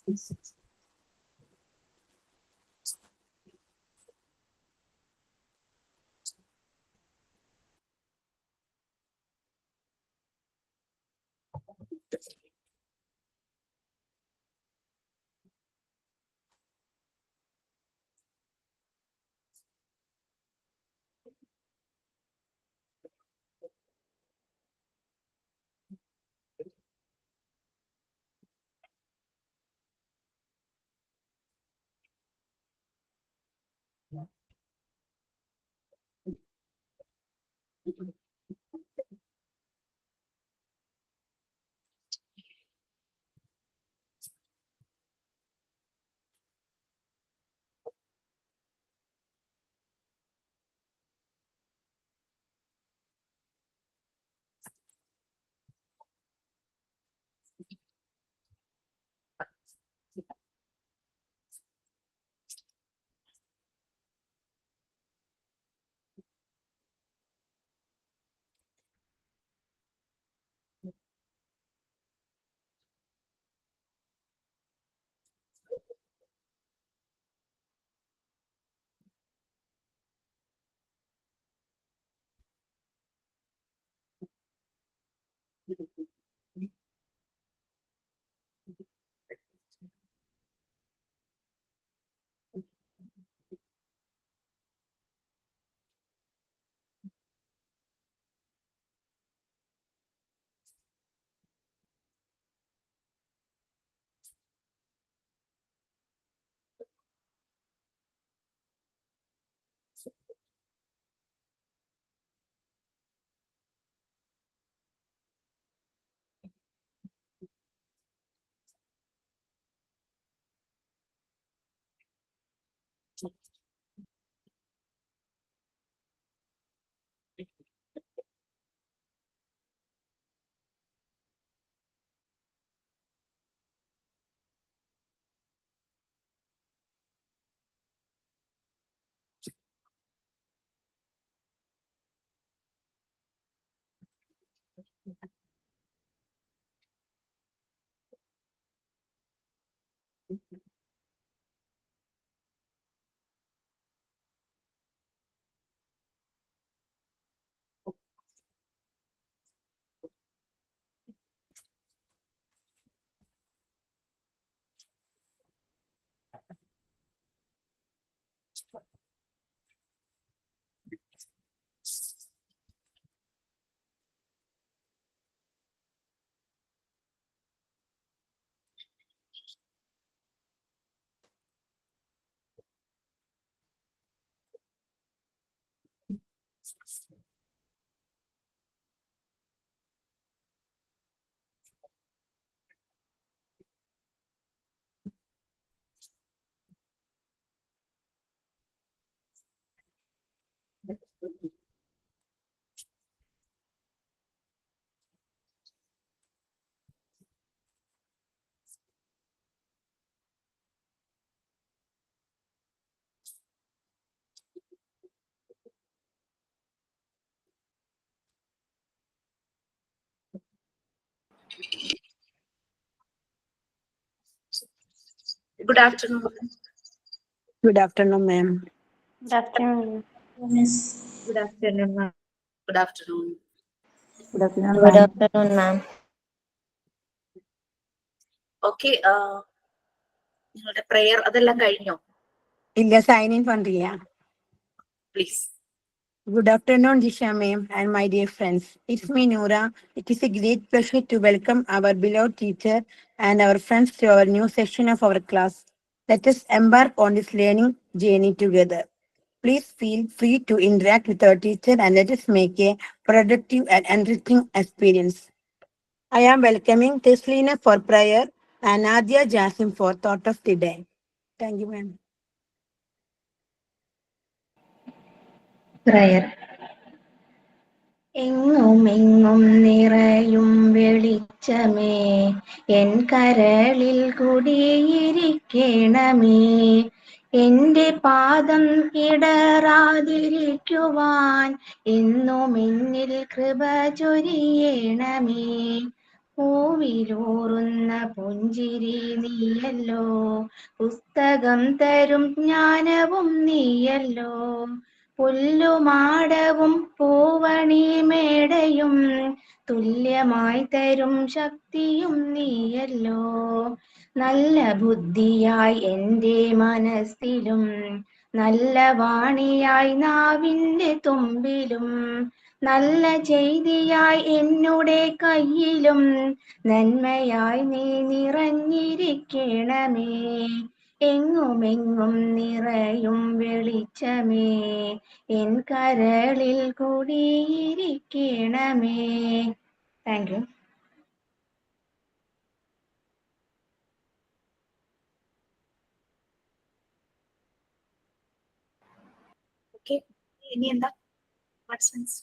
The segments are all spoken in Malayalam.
Good afternoon. Good afternoon, ma'am. Good afternoon. Miss. Good afternoon, ma'am. Good afternoon. Good afternoon, Good ma'am. afternoon, ma'am. Okay, നിങ്ങളുടെ prayer അതെല്ലാം കഴിഞ്ഞോ? Illa sign in Pandriya. Please. Good afternoon, Disha ma'am and my dear friends. It's me, Noora. It is a great pleasure to welcome our beloved teacher and our friends to our new session of our class. Let us embark on this learning journey together. Please feel free to interact with our teacher and let us make a productive and enriching experience. I am welcoming Teslina for prayer and Nadia Jasim for thought of the day. Thank you, ma'am. Prayer. എങ്ങുമെങ്ങും നിറയും വെളിച്ചമേ എൻ കരളിൽ കുടിയിരിക്കണമേ എന്റെ പാദം ഇടറാതിരിക്കുവാൻ എന്നും എന്നിൽ കൃപ ചൊരിയണമേ പൂവിലൂറുന്ന പുഞ്ചിരി നീയല്ലോ, പുസ്തകം തരും ജ്ഞാനവും നീയല്ലോ, പുല്ലുമാടവും പൂവണിമേടയും തുല്യമായി തരും ശക്തിയും നീയല്ലോ. നല്ല ബുദ്ധിയായി എൻ്റെ മനസ്സിലും, നല്ല വാണിയായി നാവിൻ്റെ തുമ്പിലും, നല്ല ചെയ്തിയായി എന്നുടെ കയ്യിലും, നന്മയായി നീ നിറഞ്ഞിരിക്കണമേ. എങ്ങുമെങ്ങും നിറയും വെളിച്ചമേ, എൻ കരളിൽ കുടിയിരിക്കണമേ. Thank you. Okay. ഇനി എന്താ പാർട്ടിസിപ്പൻസ്?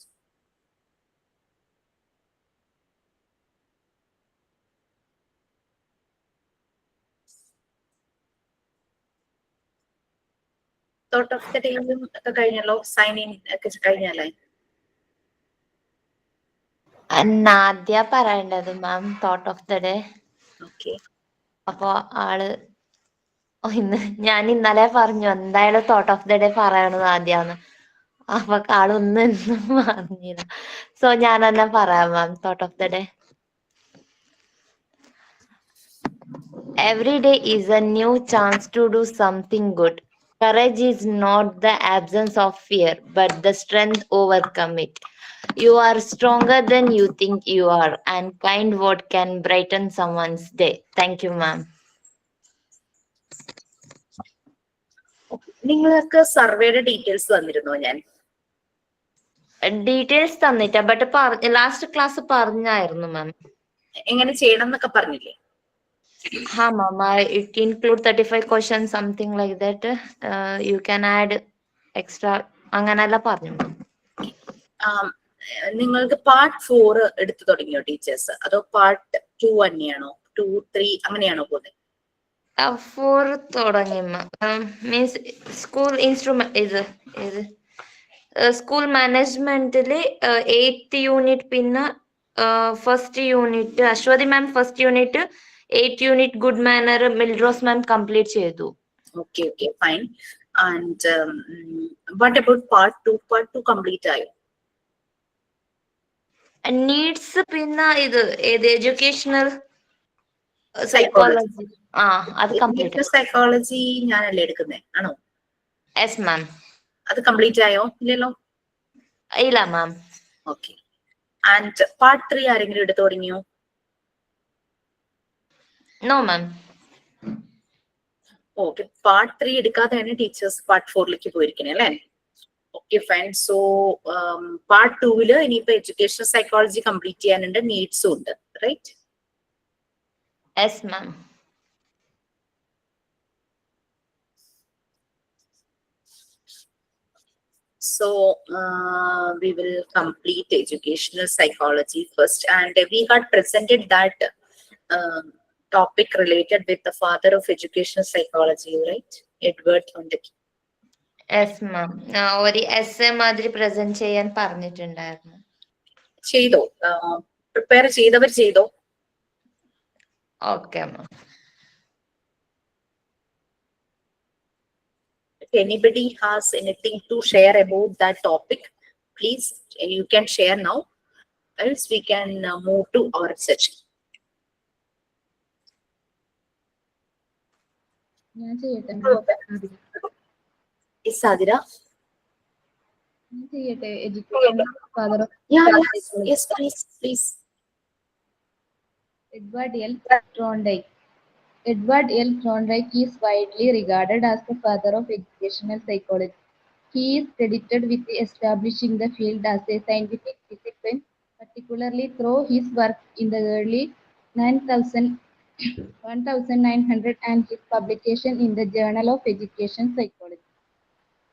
തോട്ട് ഓഫ് ദ ഡേയും ഒക്കെ കഴിഞ്ഞല്ലോ, സൈൻ ഇൻ ഒക്കെ കഴിഞ്ഞല്ലേ? നാദ്യ പറയേണ്ടത് ma'am thought of the day. Okay. അപ്പൊ ആള് ഞാൻ ഇന്നലെ പറഞ്ഞു എന്തായാലും തോട്ട് ഓഫ് ദ ഡേ പറയണത് ആദ്യാന്ന്. അപ്പൊ ആളൊന്നും എന്നും പറഞ്ഞില്ല. സോ ഞാൻ തന്നെ പറയാം ma'am thought of the day. Every day is a new chance to do something good. Courage is not the absence of fear, but the strength overcome it. You are stronger than you think you are, and kind word can brighten someone's day. Thank you, ma'am. നിങ്ങൾക്ക് സർവേയുടെ ഡീറ്റെയിൽസ് തന്നിരുന്നോ? ഞാൻ ഡീറ്റെയിൽസ് തന്നിട്ട, ബട്ട് ലാസ്റ്റ് ക്ലാസ് പറഞ്ഞായിരുന്നു മാം. എങ്ങനെ ചെയ്യണം എന്നൊക്കെ പറഞ്ഞില്ലേ? ഹാ മാം, it include 35 questions, something like that. You can add extra, അങ്ങനെയല്ല പറഞ്ഞു. നിങ്ങൾക്ക് പാർട്ട് 4 എടുത്തു തുടങ്ങിയോ ടീച്ചേഴ്സ്? അതോ പാർട്ട് 2 തന്നെയാണോ? 2, 3 അങ്ങനെയാണോ പോകുന്നത്? 4 തുടങ്ങി മാം. മീൻസ് സ്കൂൾ ഇൻസ്ട്രുമെന്റ് ഇത് സ്കൂൾ മാനേജ്മെന്റില് 8th യൂണിറ്റ്, പിന്നെ first unit Aswathi ma'am first unit, 8th unit good manner മിൽറോസ് മാം കംപ്ലീറ്റ് ചെയ്തു. Okay okay fine. And what about part 2? Part 2 complete ആയോ? നീഡ്സ്, പിന്നെ ഇത് ഏത് എഡ്യൂക്കേഷണൽ സൈക്കോളജി, അത് കംപ്ലീറ്റ്. സൈക്കോളജി ഞാനല്ലേ എടുക്കുന്നേ, ആണോ? Yes ma'am. അത് കംപ്ലീറ്റ് ആയോ? ഇല്ലല്ലോ. ഇല്ല മാം. ഓക്കെ. ആൻഡ് പാർട്ട് 3 ആരെങ്കിലും എടുത്തു തുടങ്ങിയോ? No ma'am. ഓക്കെ, പാർട്ട് 3 എടുക്കാതെയാണ് ടീച്ചേഴ്സ് പാർട്ട് 4ലേക്ക് പോയിരിക്കുന്നത് അല്ലേ? Okay fine. സോ പാർട്ട് 2 ഇനിയിപ്പോ എഡ്യൂക്കേഷണൽ സൈക്കോളജി കംപ്ലീറ്റ് ചെയ്യാനുണ്ട്, നീഡ്സും ഉണ്ട്, right? Yes ma'am. So we will complete educational psychology first, and we had presented that topic related with the father of educational psychology, right? Edward Thondeki. Yes ma'am. ഒരു എസ് എ മാതിരി പ്രസന്റ് ചെയ്യാൻ പറഞ്ഞിട്ടുണ്ടായിരുന്നു. ചെയ്തോ? പ്രിപ്പയർ ചെയ്തവർ ചെയ്തോ? Okay ma'am. If anybody has anything to share about that topic, please you can share now, else we can move to our session. ഞാൻ ചെയ്യട്ടെ? Is Sadira? ഞാൻ ചെയ്യട്ടെ? Education father of Yes, please. Edward L. Thorndike. Edward L. Thorndike is widely regarded as the father of educational psychology. He is credited with establishing the field as a scientific discipline, particularly through his work in the early 1900 and his publication in the Journal of Education Psychology.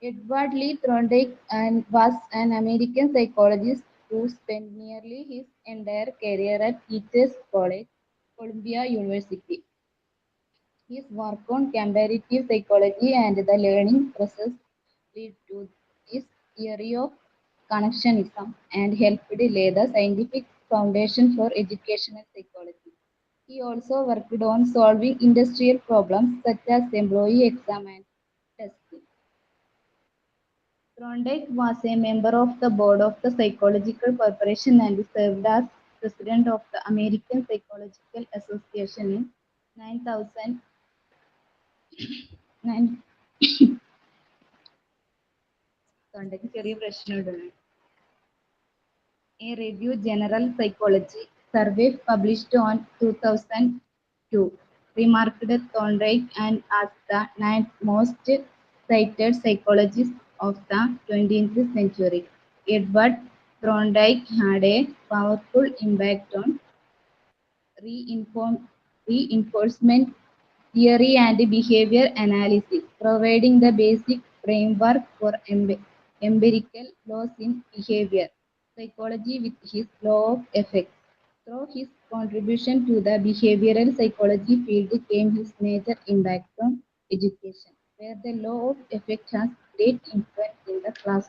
Edward Lee Thorndike was an American psychologist who spent nearly his entire career at Teachers College, Columbia University. His work on comparative psychology and the learning process led to his theory of connectionism and helped lay the scientific foundation for educational psychology. He also worked on solving industrial problems such as employee exam and testing. Thorndike was a member of the board of the Psychological Corporation and served as president of the American Psychological Association in 9000. Thorndike ചെറിയ പ്രശ്നമുണ്ട്. A review General Psychology survey published on 2002 remarked Thorndike and as the ninth most cited psychologist of the 20th century. Edward Thorndike had a powerful impact on reinforcement theory and behavior analysis, providing the basic framework for empirical laws in behavior psychology with his law of effects. Through his contribution to the behavioral psychology field came his major impact on education, where the law of effect has great influence in the class.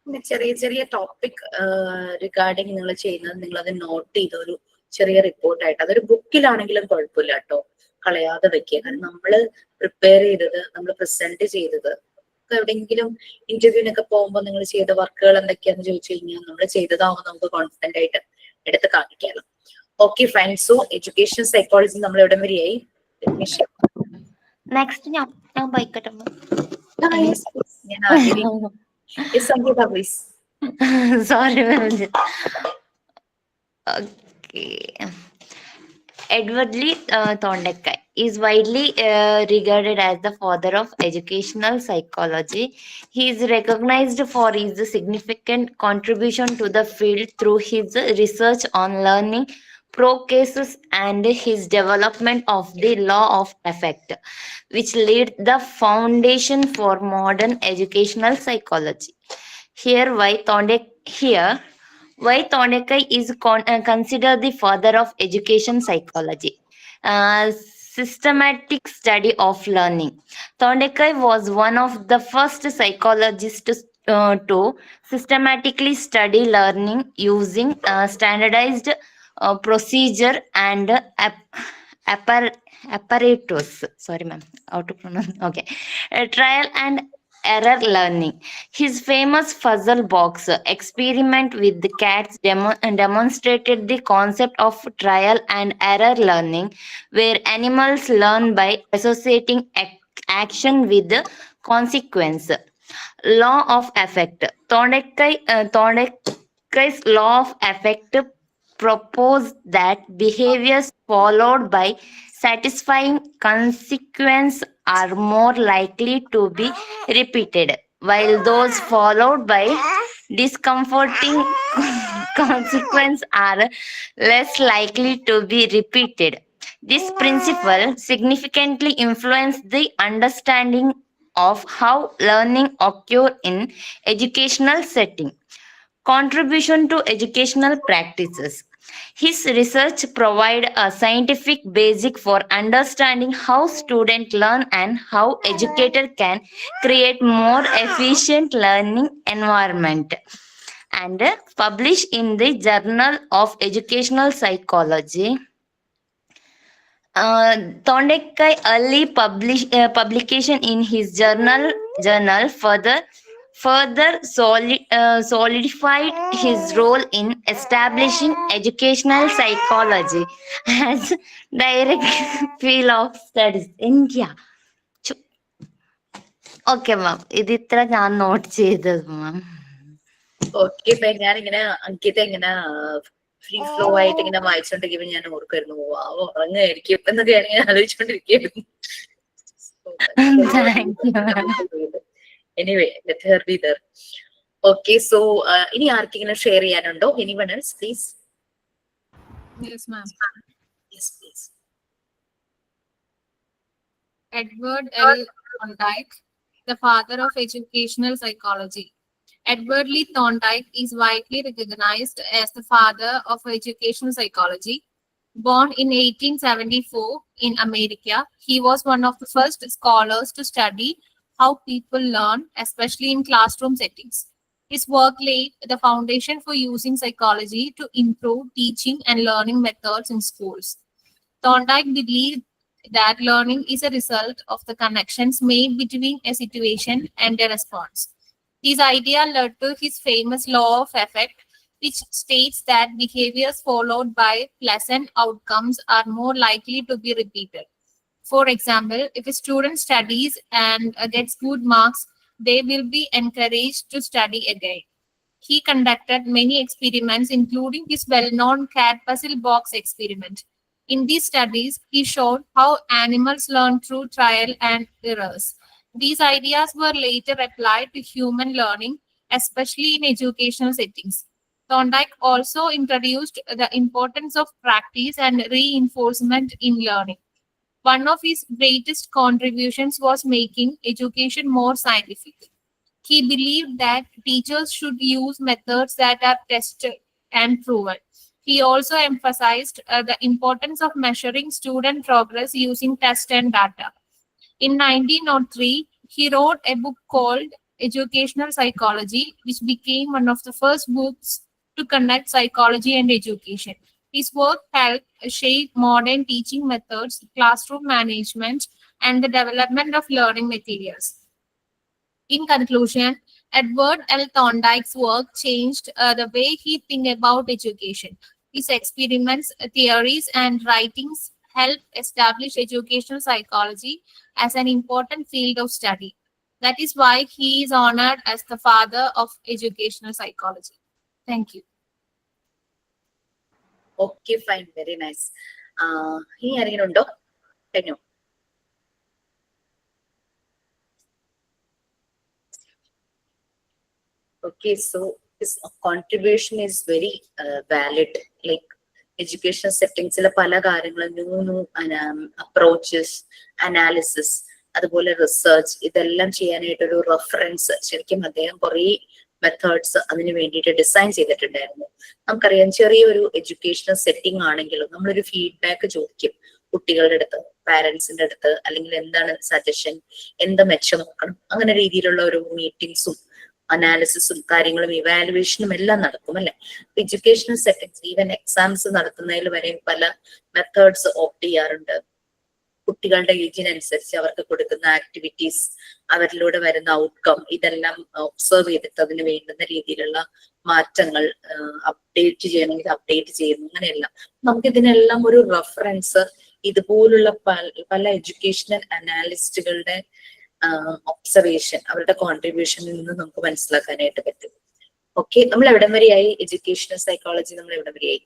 പിന്നെ ചെറിയ ചെറിയ ടോപ്പിക് റിഗാർഡിങ് നിങ്ങൾ ചെയ്യുന്നത് നിങ്ങൾ അത് നോട്ട് ചെയ്ത ഒരു ചെറിയ റിപ്പോർട്ടായിട്ട് അതൊരു ബുക്കിലാണെങ്കിലും കുഴപ്പമില്ല കേട്ടോ, കളയാതെ വെക്കുക. കാരണം നമ്മള് പ്രിപ്പയർ ചെയ്തത്, നമ്മൾ പ്രസന്റ് ചെയ്തത് എവിടെയെങ്കിലും ഇന്റർവ്യൂവിനൊക്കെ പോകുമ്പോൾ നിങ്ങൾ ചെയ്ത വർക്കുകൾ എന്തൊക്കെയാന്ന് ചോദിച്ചു കഴിഞ്ഞാൽ നമ്മൾ ചെയ്തതാവുമ്പോൾ നമുക്ക് കോൺഫിഡന്റ് ആയിട്ട് എടുത്ത് കാണിക്കാമല്ലോ. Okay fine. So education psychology നമ്മൾ എവിടെ വരെയായി? നെക്സ്റ്റ് ഞാൻ ബൈക്കട്ടെ. ഞാൻ ആദ്യം Sangeetha please. Sorry, ma'am. Okay. Edward Lee Thorndike is widely regarded as the father of educational psychology. He is recognized for his significant contribution to the field through his research on learning cases and his development of the law of effect, which laid the foundation for modern educational psychology. Why Thorndike is considered the father of education psychology. Systematic study of learning. Thorndike was one of the first psychologists to systematically study learning using standardized procedure and apparatus. Sorry, ma'am. How to pronounce? Okay. Trial and error learning. His famous puzzle box experiment with the cats demonstrated the concept of trial and error learning, where animals learn by associating action with the consequence. Law of effect. Thorndike's law of effect proposed that behaviors followed by satisfying consequence are more likely to be repeated, while those followed by discomforting consequence are less likely to be repeated. This principle significantly influenced the understanding of how learning occurs in educational setting. Contribution to educational practices. His research provides a scientific basic for understanding how students learn and how educators can create more efficient learning environment, and published in the Journal of Educational Psychology. Thorndike early publication in his journal further solidified his role in establishing educational psychology as direct field of studies. India. Okay, ma'am. ഇത് ഇത്ര ഞാൻ നോട്ട് ചെയ്തത് മാം. ഓക്കെ, ഞാനിങ്ങനെ അങ്കിത ഇങ്ങനെ ഫ്രീ ഫ്ലോ ആയിട്ട് ഇങ്ങനെ വായിച്ചോണ്ടിരിക്കുമ്പോ ഞാൻ ഓർക്കായിരുന്നു, ഉറങ്ങായിരിക്കും എന്നൊക്കെ ഞാൻ ആലോചിച്ചോണ്ടിരിക്കുന്നു. Anyway let her be there. Okay, so ഇനി ആർക്കെങ്കിലും ഷെയർ ചെയ്യാനുണ്ടോ? Anyone else please? Yes, ma'am. Yes please. Edward L. Thorndike, the father of educational psychology. Edward Lee Thorndike is widely recognized as the father of educational psychology. Born in 1874 in America, he was one of the first scholars to study how people learn, especially in classroom settings. His work laid the foundation for using psychology to improve teaching and learning methods in schools. Thorndike believed that learning is a result of the connections made between a situation and a response. This idea led to his famous law of effect, which states that behaviors followed by pleasant outcomes are more likely to be repeated. For example, if a student studies and gets good marks, they will be encouraged to study again. He conducted many experiments, including his well-known cat puzzle box experiment. In these studies, he showed how animals learn through trial and errors. These ideas were later applied to human learning, especially in educational settings. Thorndike also introduced the importance of practice and reinforcement in learning. One of his greatest contributions was making education more scientific. He believed that teachers should use methods that are tested and proven. He also emphasized the importance of measuring student progress using tests and data. In 1903, he wrote a book called Educational Psychology, which became one of the first books to connect psychology and education. His work helped shape modern teaching methods, classroom management, and the development of learning materials. In conclusion, Edward L. Thorndike's work changed the way he thinks about education. His experiments, theories, and writings helped establish educational psychology as an important field of study. That is why he is honored as the father of educational psychology. Thank you. Okay, fine, very nice. ഇനി ആരെങ്കിലും ഉണ്ടോ? കഴിഞ്ഞോ? Okay, so his contribution is very valid. Like education settings, പല കാര്യങ്ങളും ന്യൂ അപ്രോച്ചസ്, അനാലിസിസ്, അതുപോലെ റിസർച്ച്, ഇതെല്ലാം ചെയ്യാനായിട്ടൊരു റെഫറൻസ് ശരിക്കും അദ്ദേഹം കുറേ മെത്തേഡ്സ് അതിന് വേണ്ടിയിട്ട് ഡിസൈൻ ചെയ്തിട്ടുണ്ടായിരുന്നു. നമുക്കറിയാം, ചെറിയൊരു എഡ്യൂക്കേഷണൽ സെറ്റിംഗ് ആണെങ്കിലും നമ്മളൊരു ഫീഡ്ബാക്ക് ചോദിക്കും കുട്ടികളുടെ അടുത്ത്, പാരന്റ്സിന്റെ അടുത്ത്, അല്ലെങ്കിൽ എന്താണ് സജഷൻ, എന്ത് മെച്ചം നോക്കണം, അങ്ങനെ രീതിയിലുള്ള ഒരു മീറ്റിംഗ്സും അനാലിസിസും കാര്യങ്ങളും ഇവാലുവേഷനും എല്ലാം നടക്കും അല്ലെ. എഡ്യൂക്കേഷണൽ സെറ്റിംഗ്സ്, ഈവൻ എക്സാംസ് നടത്തുന്നതിൽ വരെ പല മെത്തേഡ്സ് ഓപ്റ്റ് ചെയ്യാറുണ്ട്. കുട്ടികളുടെ ഏജിനനുസരിച്ച് അവർക്ക് കൊടുക്കുന്ന ആക്ടിവിറ്റീസ്, അവരിലൂടെ വരുന്ന ഔട്ട്കം, ഇതെല്ലാം ഒബ്സർവ് ചെയ്തിട്ട് അതിന് വേണ്ടുന്ന രീതിയിലുള്ള മാറ്റങ്ങൾ അപ്ഡേറ്റ് ചെയ്യണമെങ്കിൽ അപ്ഡേറ്റ് ചെയ്യുന്നു. അങ്ങനെയെല്ലാം നമുക്ക് ഇതിനെല്ലാം ഒരു റെഫറൻസ് ഇതുപോലുള്ള പല എഡ്യൂക്കേഷണൽ അനാലിസ്റ്റുകളുടെ ഒബ്സർവേഷൻ, അവരുടെ കോൺട്രിബ്യൂഷനിൽ നിന്ന് നമുക്ക് മനസ്സിലാക്കാനായിട്ട് പറ്റും. ഓക്കെ, നമ്മൾ എവിടം വരെയായി? എഡ്യൂക്കേഷണൽ സൈക്കോളജി നമ്മൾ എവിടം വരെയായി?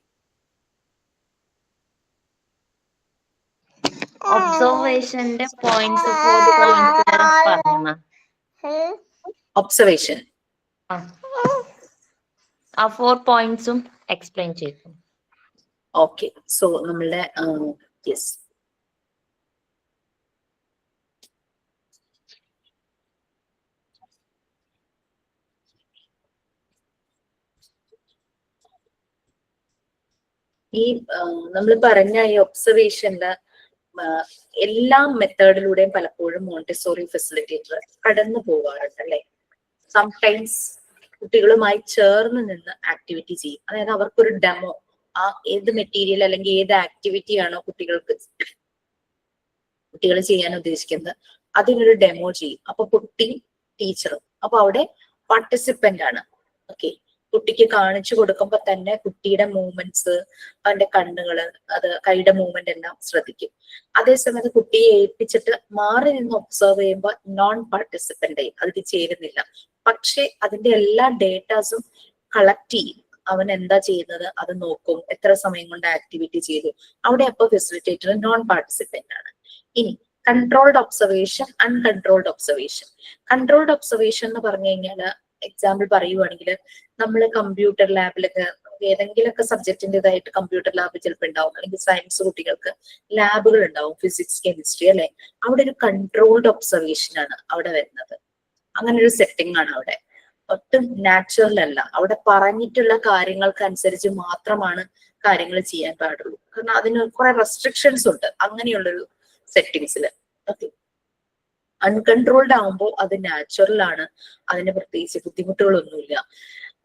ഒബ്സർവേഷന്റെ പോയിന്റ്സ് 4 പോയിന്റ്സ് പറഞ്ഞു. ഒബ്സർവേഷൻ ആ 4 പോയിന്റ്സും എക്സ്പ്ലെയിൻ ചെയ്തു. ഓക്കെ, സോ നമ്മളുടെ യെസ്, ഈ നമ്മൾ പറഞ്ഞ ഈ ഒബ്സർവേഷന്റെ എല്ലാ മെത്തേഡിലൂടെയും പലപ്പോഴും മോണ്ടിസോറി ഫെസിലിറ്റേറ്റർ കടന്നു പോകാറുണ്ട് അല്ലെ. സംടൈംസ് കുട്ടികളുമായി ചേർന്ന് നിന്ന് ആക്ടിവിറ്റി ചെയ്യും. അതായത് അവർക്കൊരു ഡെമോ, ആ ഏത് മെറ്റീരിയൽ അല്ലെങ്കിൽ ഏത് ആക്ടിവിറ്റി ആണോ കുട്ടികൾ ചെയ്യാൻ ഉദ്ദേശിക്കുന്നത് അതിനൊരു ഡെമോ ചെയ്യും. അപ്പൊ കുട്ടി ടീച്ചറും അപ്പൊ അവിടെ പാർട്ടിസിപ്പന്റ് ആണ്. ഓക്കെ, കുട്ടിക്ക് കാണിച്ചു കൊടുക്കുമ്പോ തന്നെ കുട്ടിയുടെ മൂവ്മെന്റ്സ്, അവന്റെ കണ്ണുകള്, അത് കൈയുടെ മൂവ്മെന്റ് എല്ലാം ശ്രദ്ധിക്കും. അതേസമയത്ത് കുട്ടിയെ ഏൽപ്പിച്ചിട്ട് മാറി നിന്ന് ഒബ്സർവ് ചെയ്യുമ്പോൾ നോൺ പാർട്ടിസിപ്പന്റ് ആയി, അതിൽ ചേരുന്നില്ല. പക്ഷെ അതിന്റെ എല്ലാ ഡേറ്റാസും കളക്ട് ചെയ്യും. അവൻ എന്താ ചെയ്യുന്നത് അത് നോക്കും, എത്ര സമയം കൊണ്ട് ആക്ടിവിറ്റി ചെയ്തു. അവിടെ അപ്പൊ ഫെസിലിറ്റേറ്റർ നോൺ പാർട്ടിസിപ്പന്റ് ആണ്. ഇനി controlled observation, uncontrolled observation. Controlled observation എന്ന് പറഞ്ഞു കഴിഞ്ഞാൽ, എക്സാമ്പിൾ പറയുവാണെങ്കിൽ, നമ്മൾ കമ്പ്യൂട്ടർ ലാബിലൊക്കെ ഏതെങ്കിലുമൊക്കെ സബ്ജക്റ്റിൻ്റെതായിട്ട് കമ്പ്യൂട്ടർ ലാബ് ചിലപ്പോൾ ഉണ്ടാവും, അല്ലെങ്കിൽ സയൻസ് കുട്ടികൾക്ക് ലാബുകൾ ഉണ്ടാവും, ഫിസിക്സ്, കെമിസ്ട്രി അല്ലെ. അവിടെ ഒരു കൺട്രോൾഡ് ഒബ്സർവേഷൻ ആണ് അവിടെ വരുന്നത്. അങ്ങനെ ഒരു സെറ്റിംഗ് ആണ് അവിടെ. ഒട്ടും നാച്ചുറൽ അല്ല. അവിടെ പറഞ്ഞിട്ടുള്ള കാര്യങ്ങൾക്ക് അനുസരിച്ച് മാത്രമാണ് കാര്യങ്ങൾ ചെയ്യാൻ പാടുള്ളൂ. കാരണം അതിന് കുറെ റെസ്ട്രിക്ഷൻസ് ഉണ്ട് അങ്ങനെയുള്ളൊരു സെറ്റിങ്സിൽ. ഓക്കെ, അൺകൺട്രോൾഡ് ആവുമ്പോൾ അത് നാച്ചുറൽ ആണ്, അതിന് പ്രത്യേകിച്ച് ബുദ്ധിമുട്ടുകളൊന്നുമില്ല.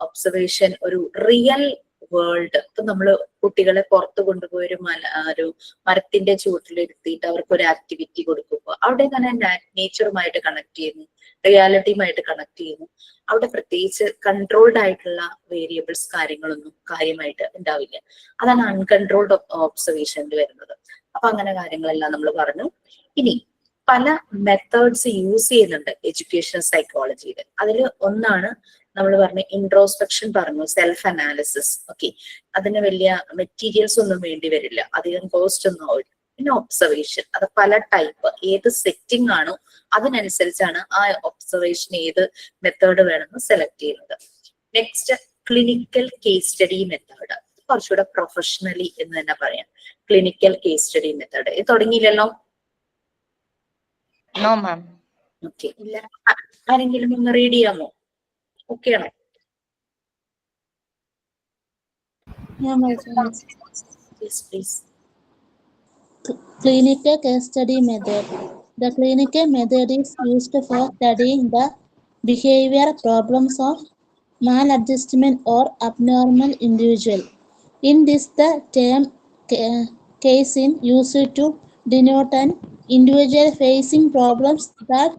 ഒബ്സർവേഷൻ ഒരു റിയൽ വേൾഡ്, ഇപ്പൊ നമ്മള് കുട്ടികളെ പുറത്ത് കൊണ്ടുപോയി ഒരു മരത്തിന്റെ ചുവട്ടിലിരുത്തിയിട്ട് അവർക്ക് ഒരു ആക്ടിവിറ്റി കൊടുക്കുമ്പോൾ അവിടെ തന്നെ നേച്ചറുമായിട്ട് കണക്ട് ചെയ്യുന്നു, റിയാലിറ്റിയുമായിട്ട് കണക്ട് ചെയ്യുന്നു. അവിടെ പ്രത്യേകിച്ച് കൺട്രോൾഡ് ആയിട്ടുള്ള വേരിയബിൾസ് കാര്യങ്ങളൊന്നും കാര്യമായിട്ട് ഉണ്ടാവില്ല. അതാണ് അൺകൺട്രോൾഡ് ഒബ്സർവേഷനിൽ വരുന്നത്. അപ്പൊ അങ്ങനെ കാര്യങ്ങളെല്ലാം നമ്മൾ പറഞ്ഞു. ഇനി പല മെത്തേഡ്സ് യൂസ് ചെയ്യുന്നുണ്ട് എഡ്യൂക്കേഷൻ സൈക്കോളജിയിൽ. അതിൽ ഒന്നാണ് നമ്മൾ പറഞ്ഞ ഇൻട്രോസ്പെക്ഷൻ പറഞ്ഞു, സെൽഫ് അനാലിസിസ്. ഓക്കെ, അതിന് വലിയ മെറ്റീരിയൽസ് ഒന്നും വേണ്ടി വരില്ല, അധികം കോസ്റ്റ് ഒന്നും ആവില്ല. പിന്നെ ഒബ്സർവേഷൻ, അത് പല ടൈപ്പ്, ഏത് സെറ്റിംഗ് ആണോ അതിനനുസരിച്ചാണ് ആ ഒബ്സർവേഷൻ ഏത് മെത്തേഡ് വേണമെന്ന് സെലക്ട് ചെയ്യുന്നത്. Next clinical case study method, കുറച്ചുകൂടെ പ്രൊഫഷണലി എന്ന് തന്നെ പറയാം. ക്ലിനിക്കൽ കേസ് സ്റ്റഡി മെത്തേഡ് ഇത് തുടങ്ങിയില്ലല്ലോ? No, ma'am. ഓക്കെ, ആരെങ്കിലും ഒന്ന് റീഡ് ചെയ്യാമോ? ഓക്കെ ആണോ? Yes, please. Clinical case study method. The clinical method is used for studying the behavior problems of maladjustment or abnormal individual. In this, the term case is used to denote an individual facing problems that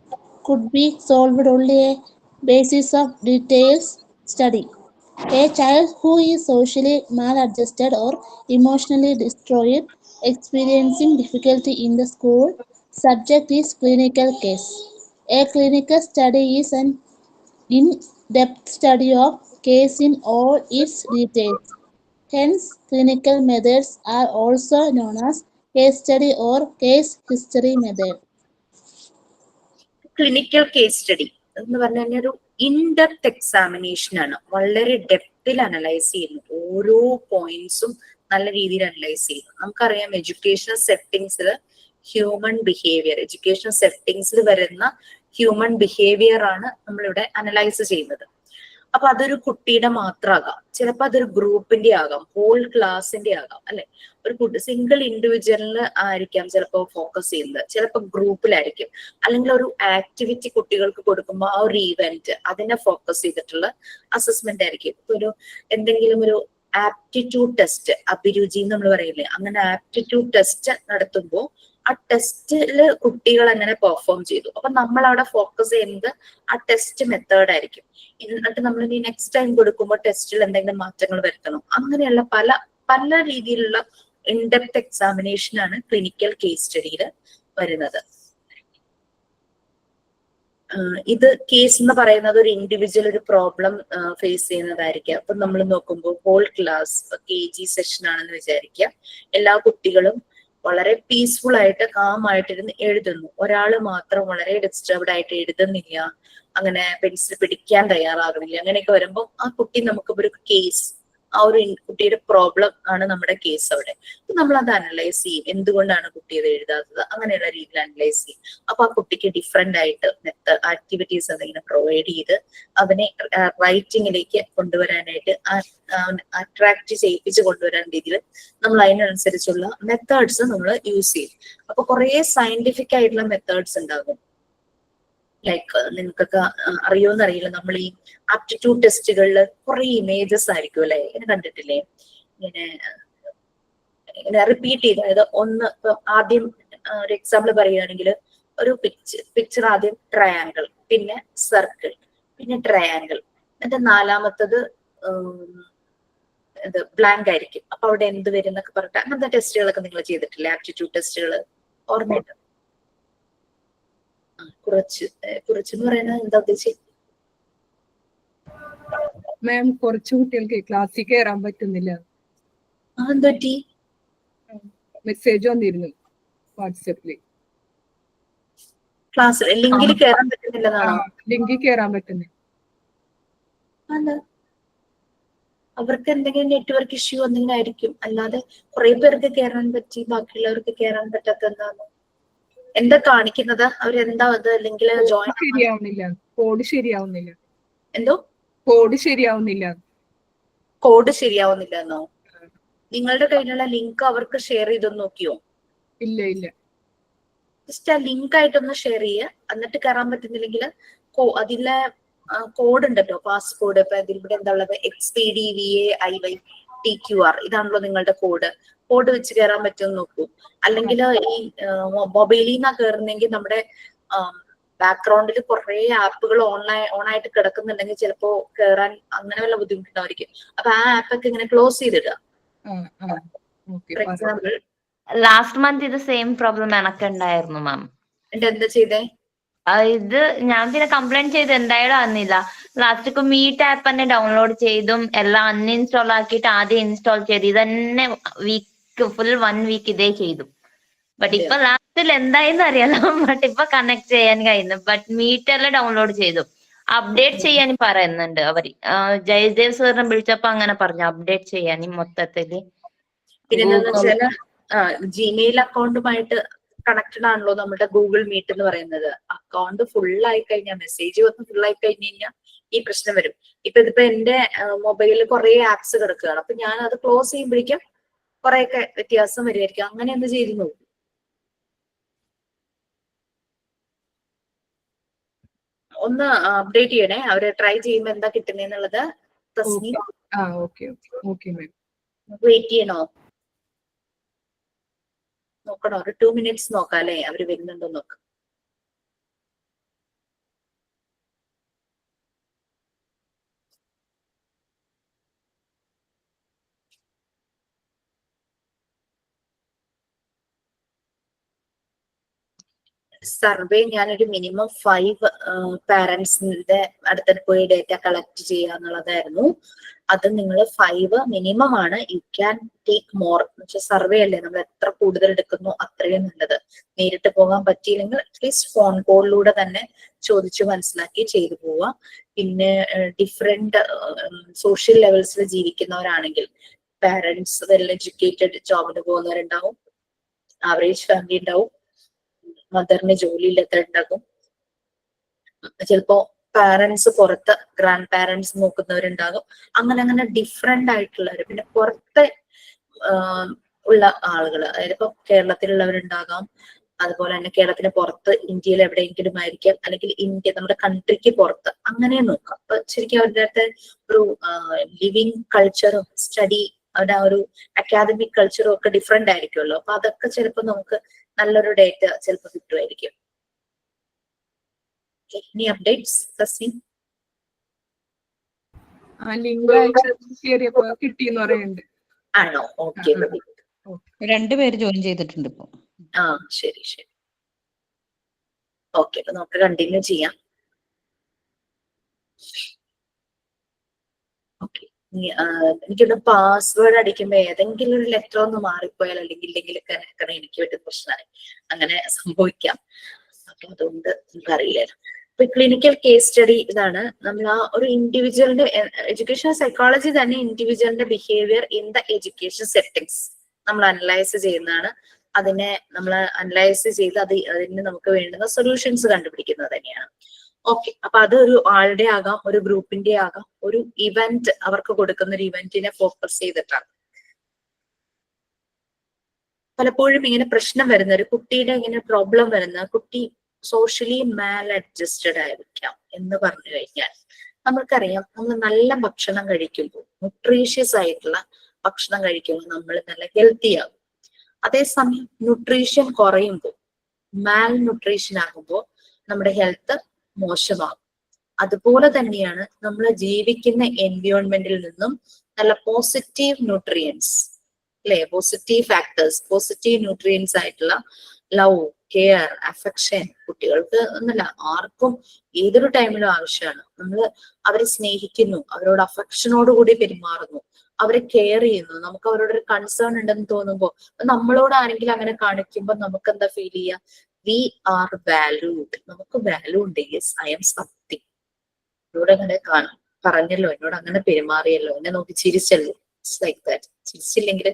could be solved only a basis of detailed study. A child who is socially maladjusted or emotionally destroyed, experiencing difficulty in the school, subject is clinical case. A clinical study is an in-depth study of case in all its details. Hence, clinical methods are also known as case study or case history method. Clinical case study എന്ന് പറഞ്ഞു കഴിഞ്ഞാൽ ഒരു ഇൻഡെപ്ത് എക്സാമിനേഷൻ ആണ്. വളരെ ഡെപ്തിൽ അനലൈസ് ചെയ്യുന്നു, ഓരോ പോയിന്റ്സും നല്ല രീതിയിൽ അനലൈസ് ചെയ്യുന്നു. നമുക്കറിയാം എഡ്യൂക്കേഷണൽ സെറ്റിംഗ്സിൽ ഹ്യൂമൻ ബിഹേവിയർ, എഡ്യൂക്കേഷണൽ സെറ്റിംഗ്സിൽ വരുന്ന ഹ്യൂമൻ ബിഹേവിയർ ആണ് നമ്മളിവിടെ അനലൈസ് ചെയ്യുന്നത്. അപ്പൊ അതൊരു കുട്ടിയുടെ മാത്രമാകാം, ചിലപ്പോൾ അതൊരു ഗ്രൂപ്പിന്റെ ആകാം, ഹോൾ ക്ലാസിന്റെ ആകാം, അല്ലെ? ഒരു കുട്ടി സിംഗിൾ ഇൻഡിവിജ്വലിന് ആയിരിക്കാം ചിലപ്പോൾ ഫോക്കസ് ചെയ്യുന്നത്, ചിലപ്പോൾ ഗ്രൂപ്പിലായിരിക്കും. അല്ലെങ്കിൽ ഒരു ആക്ടിവിറ്റി കുട്ടികൾക്ക് കൊടുക്കുമ്പോൾ ആ ഒരു ഈവന്റ് അതിനെ ഫോക്കസ് ചെയ്തിട്ടുള്ള അസസ്മെന്റ് ആയിരിക്കും. ഇപ്പൊ ഒരു എന്തെങ്കിലും ഒരു ആപ്റ്റിറ്റ്യൂഡ് ടെസ്റ്റ്, അഭിരുചി നമ്മൾ പറയില്ലേ, അങ്ങനെ ആപ്റ്റിറ്റ്യൂഡ് ടെസ്റ്റ് നടത്തുമ്പോൾ ആ ടെസ്റ്റില് കുട്ടികൾ എങ്ങനെ പെർഫോം ചെയ്തു, അപ്പൊ നമ്മൾ അവിടെ ഫോക്കസ് ചെയ്യുന്നത് ആ ടെസ്റ്റ് മെത്തേഡ് ആയിരിക്കും. എന്നിട്ട് നമ്മൾ ഇനി നെക്സ്റ്റ് ടൈം കൊടുക്കുമ്പോൾ ടെസ്റ്റിൽ എന്തെങ്കിലും മാറ്റങ്ങൾ വരുത്തണം. അങ്ങനെയുള്ള പല പല രീതിയിലുള്ള ഇൻഡെപ്ത് എക്സാമിനേഷൻ ആണ് ക്ലിനിക്കൽ കേസ് സ്റ്റഡിയിൽ വരുന്നത്. ഇത് കേസ് എന്ന് പറയുന്നത് ഒരു ഇൻഡിവിജ്വൽ ഒരു പ്രോബ്ലം ഫേസ് ചെയ്യുന്നതായിരിക്കാം. അപ്പൊ നമ്മൾ നോക്കുമ്പോൾ ഹോൾ ക്ലാസ് KG സെഷൻ ആണെന്ന് വിചാരിക്കുക, എല്ലാ കുട്ടികളും വളരെ പീസ്ഫുൾ ആയിട്ട് കാം ആയിട്ടിരുന്ന് എഴുതുന്നു, ഒരാൾ മാത്രം വളരെ ഡിസ്റ്റർബ്ഡ് ആയിട്ട് എഴുതുന്നില്ല, അങ്ങനെ പെൻസിൽ പിടിക്കാൻ തയ്യാറാകുന്നില്ല. അങ്ങനെയൊക്കെ വരുമ്പോൾ ആ കുട്ടി നമുക്ക് ഒരു കേസ്, ആ ഒരു കുട്ടിയുടെ പ്രോബ്ലം ആണ് നമ്മുടെ കേസ് അവിടെ. നമ്മൾ അത് അനലൈസ് ചെയ്യും, എന്തുകൊണ്ടാണ് കുട്ടി അത് എഴുതാത്തത്, അങ്ങനെയുള്ള രീതിയിൽ അനലൈസ് ചെയ്യും. അപ്പൊ ആ കുട്ടിക്ക് ഡിഫറെന്റ് ആയിട്ട് ആക്ടിവിറ്റീസ് എന്തെങ്കിലും പ്രൊവൈഡ് ചെയ്ത് അവനെ റൈറ്റിങ്ങിലേക്ക് കൊണ്ടുവരാനായിട്ട് അട്രാക്ട് ചെയ്യിപ്പിച്ച് കൊണ്ടുവരാൻ രീതിയിൽ നമ്മൾ അതിനനുസരിച്ചുള്ള മെത്തേഡ്സ് നമ്മൾ യൂസ് ചെയ്യും. അപ്പൊ കുറെ സയന്റിഫിക് ആയിട്ടുള്ള മെത്തേഡ്സ് ഉണ്ടാകും. ലൈക്ക് നിങ്ങൾക്കൊക്കെ അറിയോന്നറിയില്ല, നമ്മൾ ഈ ആപ്റ്റിറ്റ്യൂഡ് ടെസ്റ്റുകളിൽ കുറെ ഇമേജസ് ആയിരിക്കും അല്ലെ, ഇങ്ങനെ കണ്ടിട്ടില്ലേ? ഇങ്ങനെ റിപ്പീറ്റ് ചെയ്ത്, അതായത് ഒന്ന് ഇപ്പൊ ആദ്യം ഒരു എക്സാമ്പിൾ പറയുകയാണെങ്കിൽ ഒരു പിക്ചർ ആദ്യം ട്രയാങ്കിൾ, പിന്നെ സർക്കിൾ, പിന്നെ ട്രയാങ്കിൾ, എന്നിട്ട് നാലാമത്തത് ഇത് ബ്ലാങ്ക് ആയിരിക്കും. അപ്പൊ അവിടെ എന്ത് വരും എന്നൊക്കെ പറഞ്ഞിട്ട് അങ്ങനത്തെ ടെസ്റ്റുകളൊക്കെ നിങ്ങൾ ചെയ്തിട്ടില്ലേ, ആപ്റ്റിറ്റ്യൂഡ് ടെസ്റ്റുകൾ? ഓർമ്മയുണ്ട്? കുറച്ചെന്ന് പറയുന്നത് എന്താ ഉദ്ദേശിച്ചത്? മാം, കുറച്ചു കുട്ടികൾക്ക് ക്ലാസ്സിൽ കയറാൻ പറ്റുന്നില്ല. എന്തൊറ്റി? മെസ്സേജ് വന്നിരുന്നു വാട്സപ്പില്, ക്ലാസ്സിൽ ലിങ്കിൽ കയറാൻ പറ്റുന്നില്ലെന്നാണോ? ലിങ്കിൽ കയറാൻ പറ്റുന്നില്ല. അവർക്ക് എന്തെങ്കിലും നെറ്റ്വർക്ക് ഇഷ്യൂ എന്തെങ്കിലും ആയിരിക്കും, അല്ലാതെ കുറെ പേർക്ക് കയറാൻ പറ്റി, ബാക്കിയുള്ളവർക്ക് കയറാൻ പറ്റാത്ത എന്താണ്? എന്താ കാണിക്കുന്നത്? അവരെന്താ അത് അല്ലെങ്കിൽ ജോയിൻ ശരിയാവുന്നില്ല, കോഡ് ശരിയാവുന്നില്ല. എന്തോ കോഡ് ശരിയാവുന്നില്ല? കോഡ് ശരിയാവുന്നില്ല എന്നോ? നിങ്ങളുടെ കയ്യിലുള്ള ലിങ്ക് അവർക്ക് ഷെയർ ചെയ്ത് നോക്കിയോ? ഇല്ല ഇല്ല. ജസ്റ്റ് ആ ലിങ്ക് ആയിട്ടൊന്ന് ഷെയർ ചെയ്യുക. എന്നിട്ട് കയറാൻ പറ്റുന്നില്ലെങ്കിൽ അതിലെ കോഡ് ഉണ്ടല്ലോ, പാസ്കോഡ്. ഇപ്പൊ ഇതിലൂടെ എന്താ ഉള്ളത്, XPDVAIYTQR, ഇതാണല്ലോ നിങ്ങളുടെ കോഡ് വെച്ച് കയറാൻ പറ്റുമെന്ന് നോക്കൂ. അല്ലെങ്കിൽ ഈ മൊബൈലിൽ നിന്നാ കയറുന്നെങ്കിൽ നമ്മുടെ ബാക്ക്ഗ്രൗണ്ടിൽ കുറെ ആപ്പുകൾ ഓണായിട്ട് കിടക്കുന്നുണ്ടെങ്കിൽ ചിലപ്പോ കയറാൻ അങ്ങനെ വല്ല ബുദ്ധിമുട്ടുണ്ടായിരിക്കും. അപ്പൊ ആ ആപ്പൊക്കെ ഇങ്ങനെ ക്ലോസ് ചെയ്തിടുക. ഫോർ എക്സാമ്പിൾ ലാസ്റ്റ് മന്ത് ഇത് സെയിം പ്രോബ്ലം എനക്കുണ്ടായിരുന്നു മാം. എന്നിട്ട് എന്താ ചെയ്തേ? ഇത് ഞാൻ പിന്നെ കംപ്ലൈന്റ് ചെയ്ത് എന്തായാലും വന്നില്ല. ലാസ്റ്റ് മീറ്റ് ആപ്പ് തന്നെ ഡൗൺലോഡ് ചെയ്തും എല്ലാം അൺഇൻസ്റ്റാൾ ആക്കിയിട്ട് ആദ്യം ഇൻസ്റ്റാൾ ചെയ്ത് ഇതന്നെ ഫുൾ 1 വീക്ക് ഇതേ ചെയ്തു. ബട്ട് ഇപ്പൊ ലാസ്റ്റിൽ എന്തായെന്ന് അറിയാലോ. ബട്ട് ഇപ്പൊ കണക്ട് ചെയ്യാൻ കഴിയുന്നു. ബട്ട് മീറ്ററിൽ ഡൗൺലോഡ് ചെയ്തു. അപ്ഡേറ്റ് ചെയ്യാൻ പറയുന്നുണ്ട് അവര്. ജയദേവ് സാറിനെ വിളിച്ചപ്പോ അങ്ങനെ പറഞ്ഞു അപ്ഡേറ്റ് ചെയ്യാൻ മൊത്തത്തില്. പിന്നെ എന്താന്ന് വെച്ചാല് ജിമെയിൽ അക്കൗണ്ടുമായിട്ട് കണക്റ്റഡ് ആണല്ലോ നമ്മുടെ ഗൂഗിൾ മീറ്റ് എന്ന് പറയുന്നത്. അക്കൗണ്ട് ഫുൾ ആയി കഴിഞ്ഞാൽ, മെസ്സേജ് വന്ന് ഫുൾ ആയി കഴിഞ്ഞ് കഴിഞ്ഞാൽ ഈ പ്രശ്നം വരും. ഇതിപ്പോ എന്റെ മൊബൈലിൽ കുറെ ആപ്സ് കിടക്കുകയാണ്. അപ്പൊ ഞാൻ അത് ക്ലോസ് ചെയ്യുമ്പോഴേക്കും കുറെയൊക്കെ വ്യത്യാസം വരുമായിരിക്കും. അങ്ങനെ ഒന്ന് ചെയ്ത് നോക്കും. ഒന്ന് അപ്ഡേറ്റ് ചെയ്യണേ. അവര് ട്രൈ ചെയ്യുമ്പോ എന്താ കിട്ടുന്നേന്നുള്ളത്. വെയിറ്റ് ചെയ്യണോ? നോക്കണോ? ഒരു 2 minutes നോക്കാം അല്ലെ, അവര് വരുന്നുണ്ടോ നോക്കാം. സർവേ ഞാനൊരു മിനിമം 5 പാരന്റ്സിന്റെ അടുത്ത് പോയി ഡേറ്റ കളക്ട് ചെയ്യുക എന്നുള്ളതായിരുന്നു. അത് നിങ്ങൾ 5 മിനിമം ആണ്. You can take more. എന്ന് വെച്ചാൽ സർവേ അല്ലേ, നമ്മൾ എത്ര കൂടുതൽ എടുക്കുന്നു അത്രയും നല്ലത്. നേരിട്ട് പോകാൻ പറ്റിയില്ലെങ്കിൽ അറ്റ്ലീസ്റ്റ് ഫോൺ കോളിലൂടെ തന്നെ ചോദിച്ചു മനസ്സിലാക്കി ചെയ്തു പോവുക. പിന്നെ ഡിഫറെന്റ് സോഷ്യൽ ലെവൽസിൽ ജീവിക്കുന്നവരാണെങ്കിൽ പാരന്റ്സ് വെൽ എഡ്യൂക്കേറ്റഡ്, ജോബിന് പോകുന്നവരുണ്ടാവും, ആവറേജ് ഫാമിലി ഉണ്ടാവും, മദറിന് ജോലി ഇല്ലാത്തവരുണ്ടാകും, ചിലപ്പോ പാരന്റ്സ് പുറത്ത് ഗ്രാൻഡ് പാരന്റ്സ് നോക്കുന്നവരുണ്ടാകും. അങ്ങനെ ഡിഫറെന്റ് ആയിട്ടുള്ളവര്. പിന്നെ പുറത്തെ ഉള്ള ആളുകൾ, അതായത് ഇപ്പൊ കേരളത്തിലുള്ളവരുണ്ടാകാം, അതുപോലെ തന്നെ കേരളത്തിന് പുറത്ത് ഇന്ത്യയിൽ എവിടെയെങ്കിലും ആയിരിക്കാം, അല്ലെങ്കിൽ ഇന്ത്യ നമ്മുടെ കൺട്രിക്ക് പുറത്ത്, അങ്ങനെ നോക്കാം. അപ്പൊ ശരിക്കും അവരുടെ അടുത്ത് ഒരു ലിവിങ് കൾച്ചറും സ്റ്റഡി, അവരുടെ ആ ഒരു അക്കാദമിക് കൾച്ചറും ഒക്കെ ഡിഫറെന്റ് ആയിരിക്കുമല്ലോ. അപ്പൊ അതൊക്കെ ചിലപ്പോൾ നമുക്ക് നല്ലൊരു ഡേറ്റ ചിലപ്പോൾ കിട്ടുമായിരിക്കും. Any updates, Tasneem? ആണോ? ഓക്കെ, 2 പേര് ജോയിൻ ചെയ്തിട്ടുണ്ട് ഇപ്പൊ. ശരി. ഓക്കെ, അപ്പൊ നമുക്ക് കണ്ടിന്യൂ ചെയ്യാം. ഓക്കെ, എനിക്കൊന്ന് പാസ്വേഡ് അടിക്കുമ്പോ ഏതെങ്കിലും ഒരു ലെറ്റർ ഒന്ന് മാറിപ്പോയാൽ അല്ലെങ്കിൽ എനിക്ക് പറ്റുന്ന പ്രശ്നമായി. അങ്ങനെ സംഭവിക്കാം. അതുകൊണ്ട് നമുക്കറിയില്ല. ഇപ്പൊ ക്ലിനിക്കൽ കേസ് സ്റ്റഡി ഇതാണ്. നമ്മൾ ആ ഒരു ഇൻഡിവിജ്വലിന്റെ എഡ്യൂക്കേഷൻ സൈക്കോളജി തന്നെ ഇൻഡിവിജ്വലിന്റെ behaviour in the education settings നമ്മൾ അനലൈസ് ചെയ്യുന്നതാണ്. അതിനെ നമ്മൾ അനലൈസ് ചെയ്ത് അതിന് നമുക്ക് വേണ്ടുന്ന സൊല്യൂഷൻസ് കണ്ടുപിടിക്കുന്നത് തന്നെയാണ്. ഓക്കെ, അപ്പൊ അത് ഒരു ആളുടെ ആകാം, ഒരു ഗ്രൂപ്പിന്റെ ആകാം, ഒരു ഇവന്റ്, അവർക്ക് കൊടുക്കുന്ന ഒരു ഇവന്റിനെ ഫോക്കസ് ചെയ്തിട്ടാണ്. പലപ്പോഴും ഇങ്ങനെ പ്രശ്നം വരുന്ന ഒരു കുട്ടിയുടെ ഇങ്ങനെ പ്രോബ്ലം വരുന്ന കുട്ടി സോഷ്യലി മാൽ അഡ്ജസ്റ്റഡ് ആയിരിക്കാം എന്ന് പറഞ്ഞു കഴിഞ്ഞാൽ നമ്മൾക്കറിയാം, നമ്മൾ നല്ല ഭക്ഷണം കഴിക്കുമ്പോൾ, ന്യൂട്രീഷ്യസ് ആയിട്ടുള്ള ഭക്ഷണം കഴിക്കുമ്പോൾ നമ്മൾ നല്ല ഹെൽത്തി ആകും. അതേസമയം ന്യൂട്രീഷൻ കുറയുമ്പോൾ, മാൽ ന്യൂട്രീഷൻ ആകുമ്പോൾ നമ്മുടെ ഹെൽത്ത് മോശമാകും. അതുപോലെ തന്നെയാണ് നമ്മൾ ജീവിക്കുന്ന എൻവയോൺമെന്റിൽ നിന്നും നല്ല പോസിറ്റീവ് ന്യൂട്രിയൻസ് അല്ലെ, പോസിറ്റീവ് ഫാക്ടേഴ്സ്, പോസിറ്റീവ് ന്യൂട്രിയൻസ് ആയിട്ടുള്ള ലവ്, കെയർ, അഫെക്ഷൻ കുട്ടികൾക്ക് എന്നല്ല ആർക്കും ഏതൊരു ടൈമിലും ആവശ്യമാണ്. നമ്മൾ അവരെ സ്നേഹിക്കുന്നു, അവരോട് അഫെക്ഷനോട് കൂടി പെരുമാറുന്നു, അവരെ കെയർ ചെയ്യുന്നു, നമുക്ക് അവരോട് ഒരു കൺസേൺ ഉണ്ടെന്ന് തോന്നുമ്പോൾ, നമ്മളോട് ആരെങ്കിലും അങ്ങനെ കാണിക്കുമ്പോൾ നമുക്ക് എന്താ ഫീൽ ചെയ്യുക? We are valued. നമുക്ക് വാല്യൂ ഉണ്ട്. Yes, I am something. എന്നോട് അങ്ങനെ പറഞ്ഞല്ലോ, എന്നോട് അങ്ങനെ പെരുമാറിയല്ലോ, എന്നെ നോക്കി ചിരിച്ചല്ലോ, ലൈക്ക് ദാറ്റ്. ചിരിച്ചില്ലെങ്കിൽ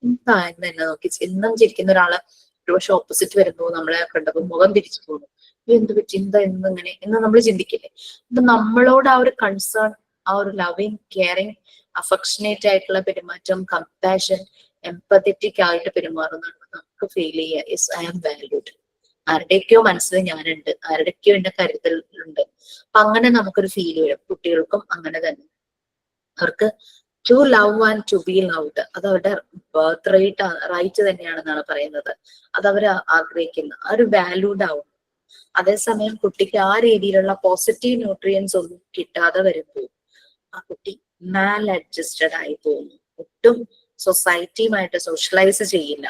എന്താ എന്നെ നോക്കി എന്നും ചിരിക്കുന്ന ഒരാള് ഒരുപക്ഷെ ഓപ്പോസിറ്റ് വരുമ്പോൾ നമ്മളെ കണ്ടപ്പോൾ മുഖം തിരിച്ചു പോകുന്നു, എന്ത് പറ്റി, എന്താ എന്നിങ്ങനെ എന്ന് നമ്മൾ ചിന്തിക്കില്ലേ? അപ്പൊ നമ്മളോട് ആ ഒരു കൺസേൺ, ആ ഒരു ലവിങ്, കെയറിങ്, അഫക്ഷനേറ്റ് ആയിട്ടുള്ള പെരുമാറ്റം, കമ്പാഷൻ, എംപത്തറ്റിക് ആയിട്ട് പെരുമാറുന്നുണ്ട് നമുക്ക് ഫീൽ ചെയ്യുക, യെസ് ഐ ആം വാല്യൂഡ്. ആരുടെയൊക്കെയോ മനസ്സിൽ ഞാനുണ്ട്, ആരുടെയൊക്കെയോ എന്നെ കരുതലുണ്ട്. അപ്പൊ അങ്ങനെ നമുക്കൊരു ഫീൽ വരും. കുട്ടികൾക്കും അങ്ങനെ തന്നെ. അവർക്ക് to love and to be loved, അത് അവരുടെ ബർത്ത് റൈറ്റ് തന്നെയാണെന്നാണ് പറയുന്നത്. അത് അവർ ആഗ്രഹിക്കുന്ന ആ ഒരു വാല്യൂഡ് ആവും. അതേസമയം കുട്ടിക്ക് ആ രീതിയിലുള്ള പോസിറ്റീവ് ന്യൂട്രിയൻസ് ഒന്നും കിട്ടാതെ വരുമ്പോൾ ആ കുട്ടി മാൽ അഡ്ജസ്റ്റഡ് ആയി പോകുന്നു. ഒട്ടും സൊസൈറ്റിയുമായിട്ട് സോഷ്യലൈസ് ചെയ്യില്ല.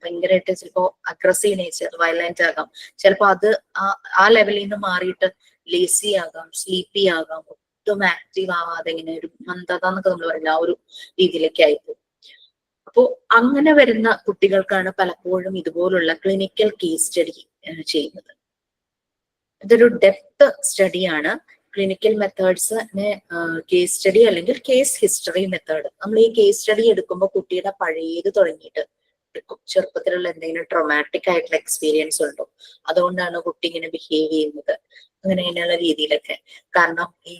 ഭയങ്കരമായിട്ട് ചിലപ്പോ അഗ്രസീവ് നേച്ചർ, വയലന്റ് ആകാം. ചിലപ്പോ അത് ആ ലെവലിൽ നിന്ന് മാറിയിട്ട് ലേസി ആകാം, സ്ലീപ്പി ആകാം, ഒട്ടും ആക്റ്റീവ് ആവാതെ ഇങ്ങനെ ഒരു മന്ദത എന്നൊക്കെ നമ്മൾ പറയുന്ന ആ ഒരു രീതിയിലേക്ക് ആയിപ്പോകും. അപ്പോ അങ്ങനെ വരുന്ന കുട്ടികൾക്കാണ് പലപ്പോഴും ഇതുപോലുള്ള ക്ലിനിക്കൽ കേസ് സ്റ്റഡി ചെയ്യുന്നത്. ഇതൊരു ഡെപ്ത് സ്റ്റഡിയാണ്. ക്ലിനിക്കൽ മെത്തേഡ്സിനെ കേസ് സ്റ്റഡി അല്ലെങ്കിൽ കേസ് ഹിസ്റ്ററി മെത്തേഡ്. നമ്മൾ ഈ കേസ് സ്റ്റഡി എടുക്കുമ്പോൾ കുട്ടിയുടെ പഴയത് തുടങ്ങിയിട്ട് എടുക്കും. ചെറുപ്പത്തിലുള്ള എന്തെങ്കിലും ട്രോമാറ്റിക് ആയിട്ടുള്ള എക്സ്പീരിയൻസ് ഉണ്ടോ, അതുകൊണ്ടാണ് കുട്ടി ഇങ്ങനെ ബിഹേവ് ചെയ്യുന്നത്, അങ്ങനെയുള്ള രീതിയിലൊക്കെ. കാരണം ഈ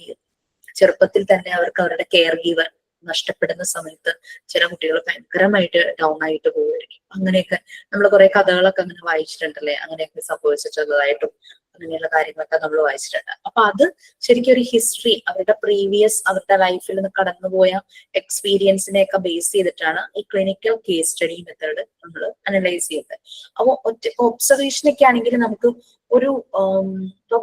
ചെറുപ്പത്തിൽ തന്നെ അവർക്ക് അവരുടെ കെയർ ഗീവർ നഷ്ടപ്പെടുന്ന സമയത്ത് ചില കുട്ടികൾ ഭയങ്കരമായിട്ട് ഡൗൺ ആയിട്ട് പോവുമായിരിക്കും. അങ്ങനെയൊക്കെ നമ്മൾ കുറെ കഥകളൊക്കെ അങ്ങനെ വായിച്ചിട്ടുണ്ടല്ലേ, അങ്ങനെയൊക്കെ സംഭവിച്ചിട്ടുള്ളതായിട്ടും അങ്ങനെയുള്ള കാര്യങ്ങളൊക്കെ നമ്മൾ വായിച്ചിട്ടുണ്ട്. അപ്പൊ അത് ശരിക്കും ഒരു ഹിസ്റ്ററി, അവരുടെ പ്രീവിയസ് അവരുടെ ലൈഫിൽ നിന്ന് കടന്നുപോയ എക്സ്പീരിയൻസിനെ ഒക്കെ ബേസ് ചെയ്തിട്ടാണ് ഈ ക്ലിനിക്കൽ കേസ് സ്റ്റഡി മെത്തേഡ് നമ്മൾ അനലൈസ് ചെയ്യുന്നത്. അപ്പോൾ ഒബ്സർവേഷനൊക്കെ ആണെങ്കിൽ നമുക്ക് ഒരു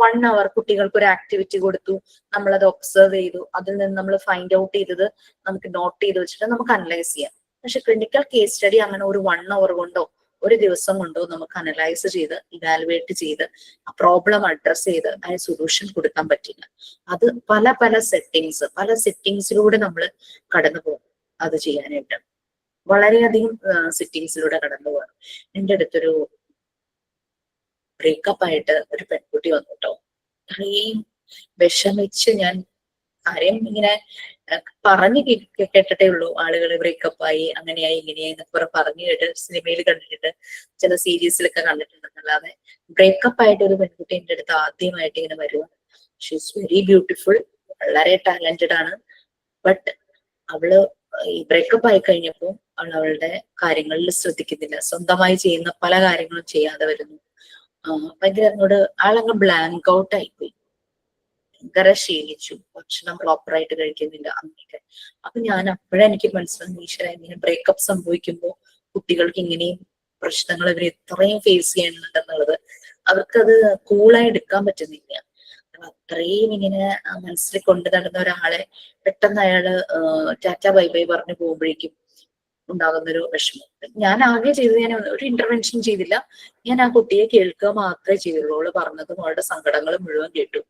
1 hour കുട്ടികൾക്ക് ഒരു ആക്ടിവിറ്റി കൊടുത്തു, നമ്മളത് ഒബ്സർവ് ചെയ്തു, അതിൽ നിന്ന് നമ്മൾ ഫൈൻഡ് ഔട്ട് ചെയ്തത് നമുക്ക് നോട്ട് ചെയ്ത് വെച്ചിട്ട് നമുക്ക് അനലൈസ് ചെയ്യാം. പക്ഷെ ക്ലിനിക്കൽ കേസ് സ്റ്റഡി അങ്ങനെ ഒരു 1 hour കൊണ്ടോ ഒരു ദിവസം കൊണ്ടോ നമുക്ക് അനലൈസ് ചെയ്ത് ഇവാലുവേറ്റ് ചെയ്ത് ആ പ്രോബ്ലം അഡ്രസ് ചെയ്ത് അതിന് സൊല്യൂഷൻ കൊടുക്കാൻ പറ്റില്ല. അത് പല സെറ്റിങ്സിലൂടെ നമ്മൾ കടന്നു പോകും. അത് ചെയ്യാനായിട്ട് വളരെയധികം സെറ്റിങ്സിലൂടെ കടന്നു പോകണം. എൻ്റെ അടുത്തൊരു ബ്രേക്കപ്പ് ആയിട്ട് ഒരു പെൺകുട്ടി വന്നു കേട്ടോ. അത്രയും വിഷമിച്ച് ഞാൻ കാര്യം ഇങ്ങനെ പറഞ്ഞു കേട്ടിട്ടേ ഉള്ളൂ. ആളുകൾ ബ്രേക്കപ്പ് ആയി, അങ്ങനെയായി, ഇങ്ങനെയായി എന്നൊക്കെ പറഞ്ഞു കേട്ട് സിനിമയിൽ കണ്ടിട്ടുണ്ട്, ചില സീരീസിലൊക്കെ കണ്ടിട്ടുണ്ടെന്നല്ലാതെ ബ്രേക്കപ്പ് ആയിട്ട് ഒരു പെൺകുട്ടി എൻ്റെ അടുത്ത് ആദ്യമായിട്ട് ഇങ്ങനെ വരുക. ഷീ ഈസ് വെരി ബ്യൂട്ടിഫുൾ, വളരെ ടാലന്റഡ് ആണ്. ബട്ട് അവള് ഈ ബ്രേക്കപ്പ് ആയി കഴിഞ്ഞപ്പോൾ അവളുടെ കാര്യങ്ങളിൽ ശ്രദ്ധിക്കുന്നില്ല. സ്വന്തമായി ചെയ്യുന്ന പല കാര്യങ്ങളും ചെയ്യാതെ വരുന്നു. ഭയങ്കര അങ്ങോട്ട് ആളങ്ങ് ബ്ലാങ്ക് ഔട്ട് ആയിപ്പോയി. ഭയങ്കര ക്ഷീണിച്ചു, ഭക്ഷണം പ്രോപ്പറായിട്ട് കഴിക്കുന്നില്ല, അങ്ങനെയൊക്കെ. അപ്പൊ ഞാൻ എനിക്ക് മനസ്സിലായി, ഈശ്വര, ഇങ്ങനെ ബ്രേക്കപ്പ് സംഭവിക്കുമ്പോൾ കുട്ടികൾക്ക് ഇങ്ങനെയും പ്രശ്നങ്ങൾ ഇവർ ഇത്രയും ഫേസ് ചെയ്യുന്നുണ്ടെന്നുള്ളത് അവർക്കത് കൂളായി എടുക്കാൻ പറ്റുന്നില്ല. അത്രയും ഇങ്ങനെ മനസ്സിൽ കൊണ്ട് നടന്ന ഒരാളെ പെട്ടെന്ന് അയാള് ടാറ്റ ബൈ ബൈ പറഞ്ഞു പോകുമ്പോഴേക്കും ഉണ്ടാകുന്നൊരു വിഷമം. ഞാൻ ആകെ ചെയ്തത്, ഞാൻ ഒരു ഇന്റർവെൻഷൻ ചെയ്തില്ല. ഞാൻ ആ കുട്ടിയെ കേൾക്കുക മാത്രമേ ചെയ്തുള്ളൂ. അവള് പറഞ്ഞതും അവളുടെ സങ്കടങ്ങളും മുഴുവൻ കേട്ടു.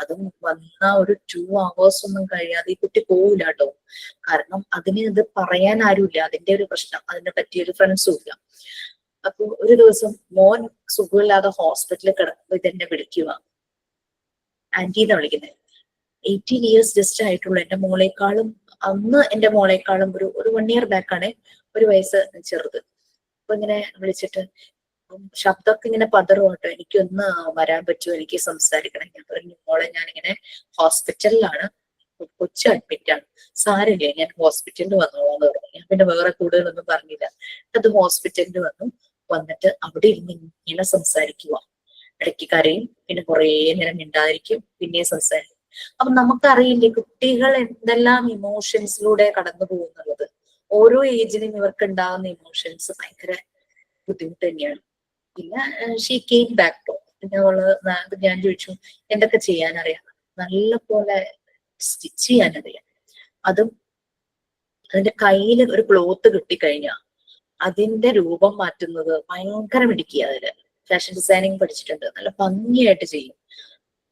അതും വന്ന ഒരു 2 hours ഒന്നും കഴിയാതെ ഈ കുട്ടി പോവില്ല കേട്ടോ. കാരണം അതിന് ഇത് പറയാൻ ആരുമില്ല, അതിന്റെ ഒരു പ്രശ്നം, അതിനെ പറ്റിയൊരു ഫ്രണ്ട്സും ഇല്ല. അപ്പൊ ഒരു ദിവസം മോൻ സുഖമില്ലാതെ ഹോസ്പിറ്റലിൽ കിടക്കുമ്പോൾ ഇതെന്നെ വിളിക്കുക, ആന്റി എന്നാ വിളിക്കുന്നത്. 18 years ജസ്റ്റ് ആയിട്ടുള്ളൂ. എന്റെ മോളെക്കാളും എന്റെ മോളെക്കാളും ഒരു 1 year ബാക്കാണ്, 1 വയസ്സ് ചെറുത്. അപ്പൊ ഇങ്ങനെ വിളിച്ചിട്ട് ശബ്ദമൊക്കെ ഇങ്ങനെ പതറുവാട്ടോ, എനിക്കൊന്ന് വരാൻ പറ്റുമോ, എനിക്ക് സംസാരിക്കണം. ഞാൻ പറഞ്ഞു, മോളെ ഞാനിങ്ങനെ ഹോസ്പിറ്റലിലാണ്, കൊച്ചു അഡ്മിറ്റ് ആണ്, സാരില്ലേ ഞാൻ ഹോസ്പിറ്റലിൽ വന്നോളാന്ന് പറഞ്ഞു. ഞാൻ പിന്നെ വേറെ കൂടുതലൊന്നും പറഞ്ഞില്ല. അത് ഹോസ്പിറ്റലിൽ വന്നിട്ട് അവിടെ ഇരുന്ന് ഇങ്ങനെ സംസാരിക്കുക. ഇടയ്ക്ക് കരയും, പിന്നെ കുറേ നേരം മിണ്ടാതിരിക്കും, പിന്നെയും സംസാരിക്കും. അപ്പൊ നമുക്കറിയില്ലേ കുട്ടികൾ എന്തെല്ലാം ഇമോഷൻസിലൂടെ കടന്നു പോകുന്നുള്ളത്. ഓരോ ഏജിലും ഇവർക്ക് ഉണ്ടാകുന്ന ഇമോഷൻസ് ഭയങ്കര ബുദ്ധിമുട്ട് തന്നെയാണ്. പിന്നെ ഷീ കെയിം ബാക്ക് ടു. പിന്നെ ഞാൻ ചോദിച്ചു എന്തൊക്കെ ചെയ്യാനറിയാം. നല്ല പോലെ സ്റ്റിച്ച് ചെയ്യാനറിയാം. അതും അതിന്റെ കയ്യിൽ ഒരു ക്ലോത്ത് കിട്ടിക്കഴിഞ്ഞാൽ അതിന്റെ രൂപം മാറ്റുന്നത് ഭയങ്കര മിടുക്കിയ. അതില് ഫാഷൻ ഡിസൈനിങ് പഠിച്ചിട്ടുണ്ട്, നല്ല ഭംഗിയായിട്ട് ചെയ്യും.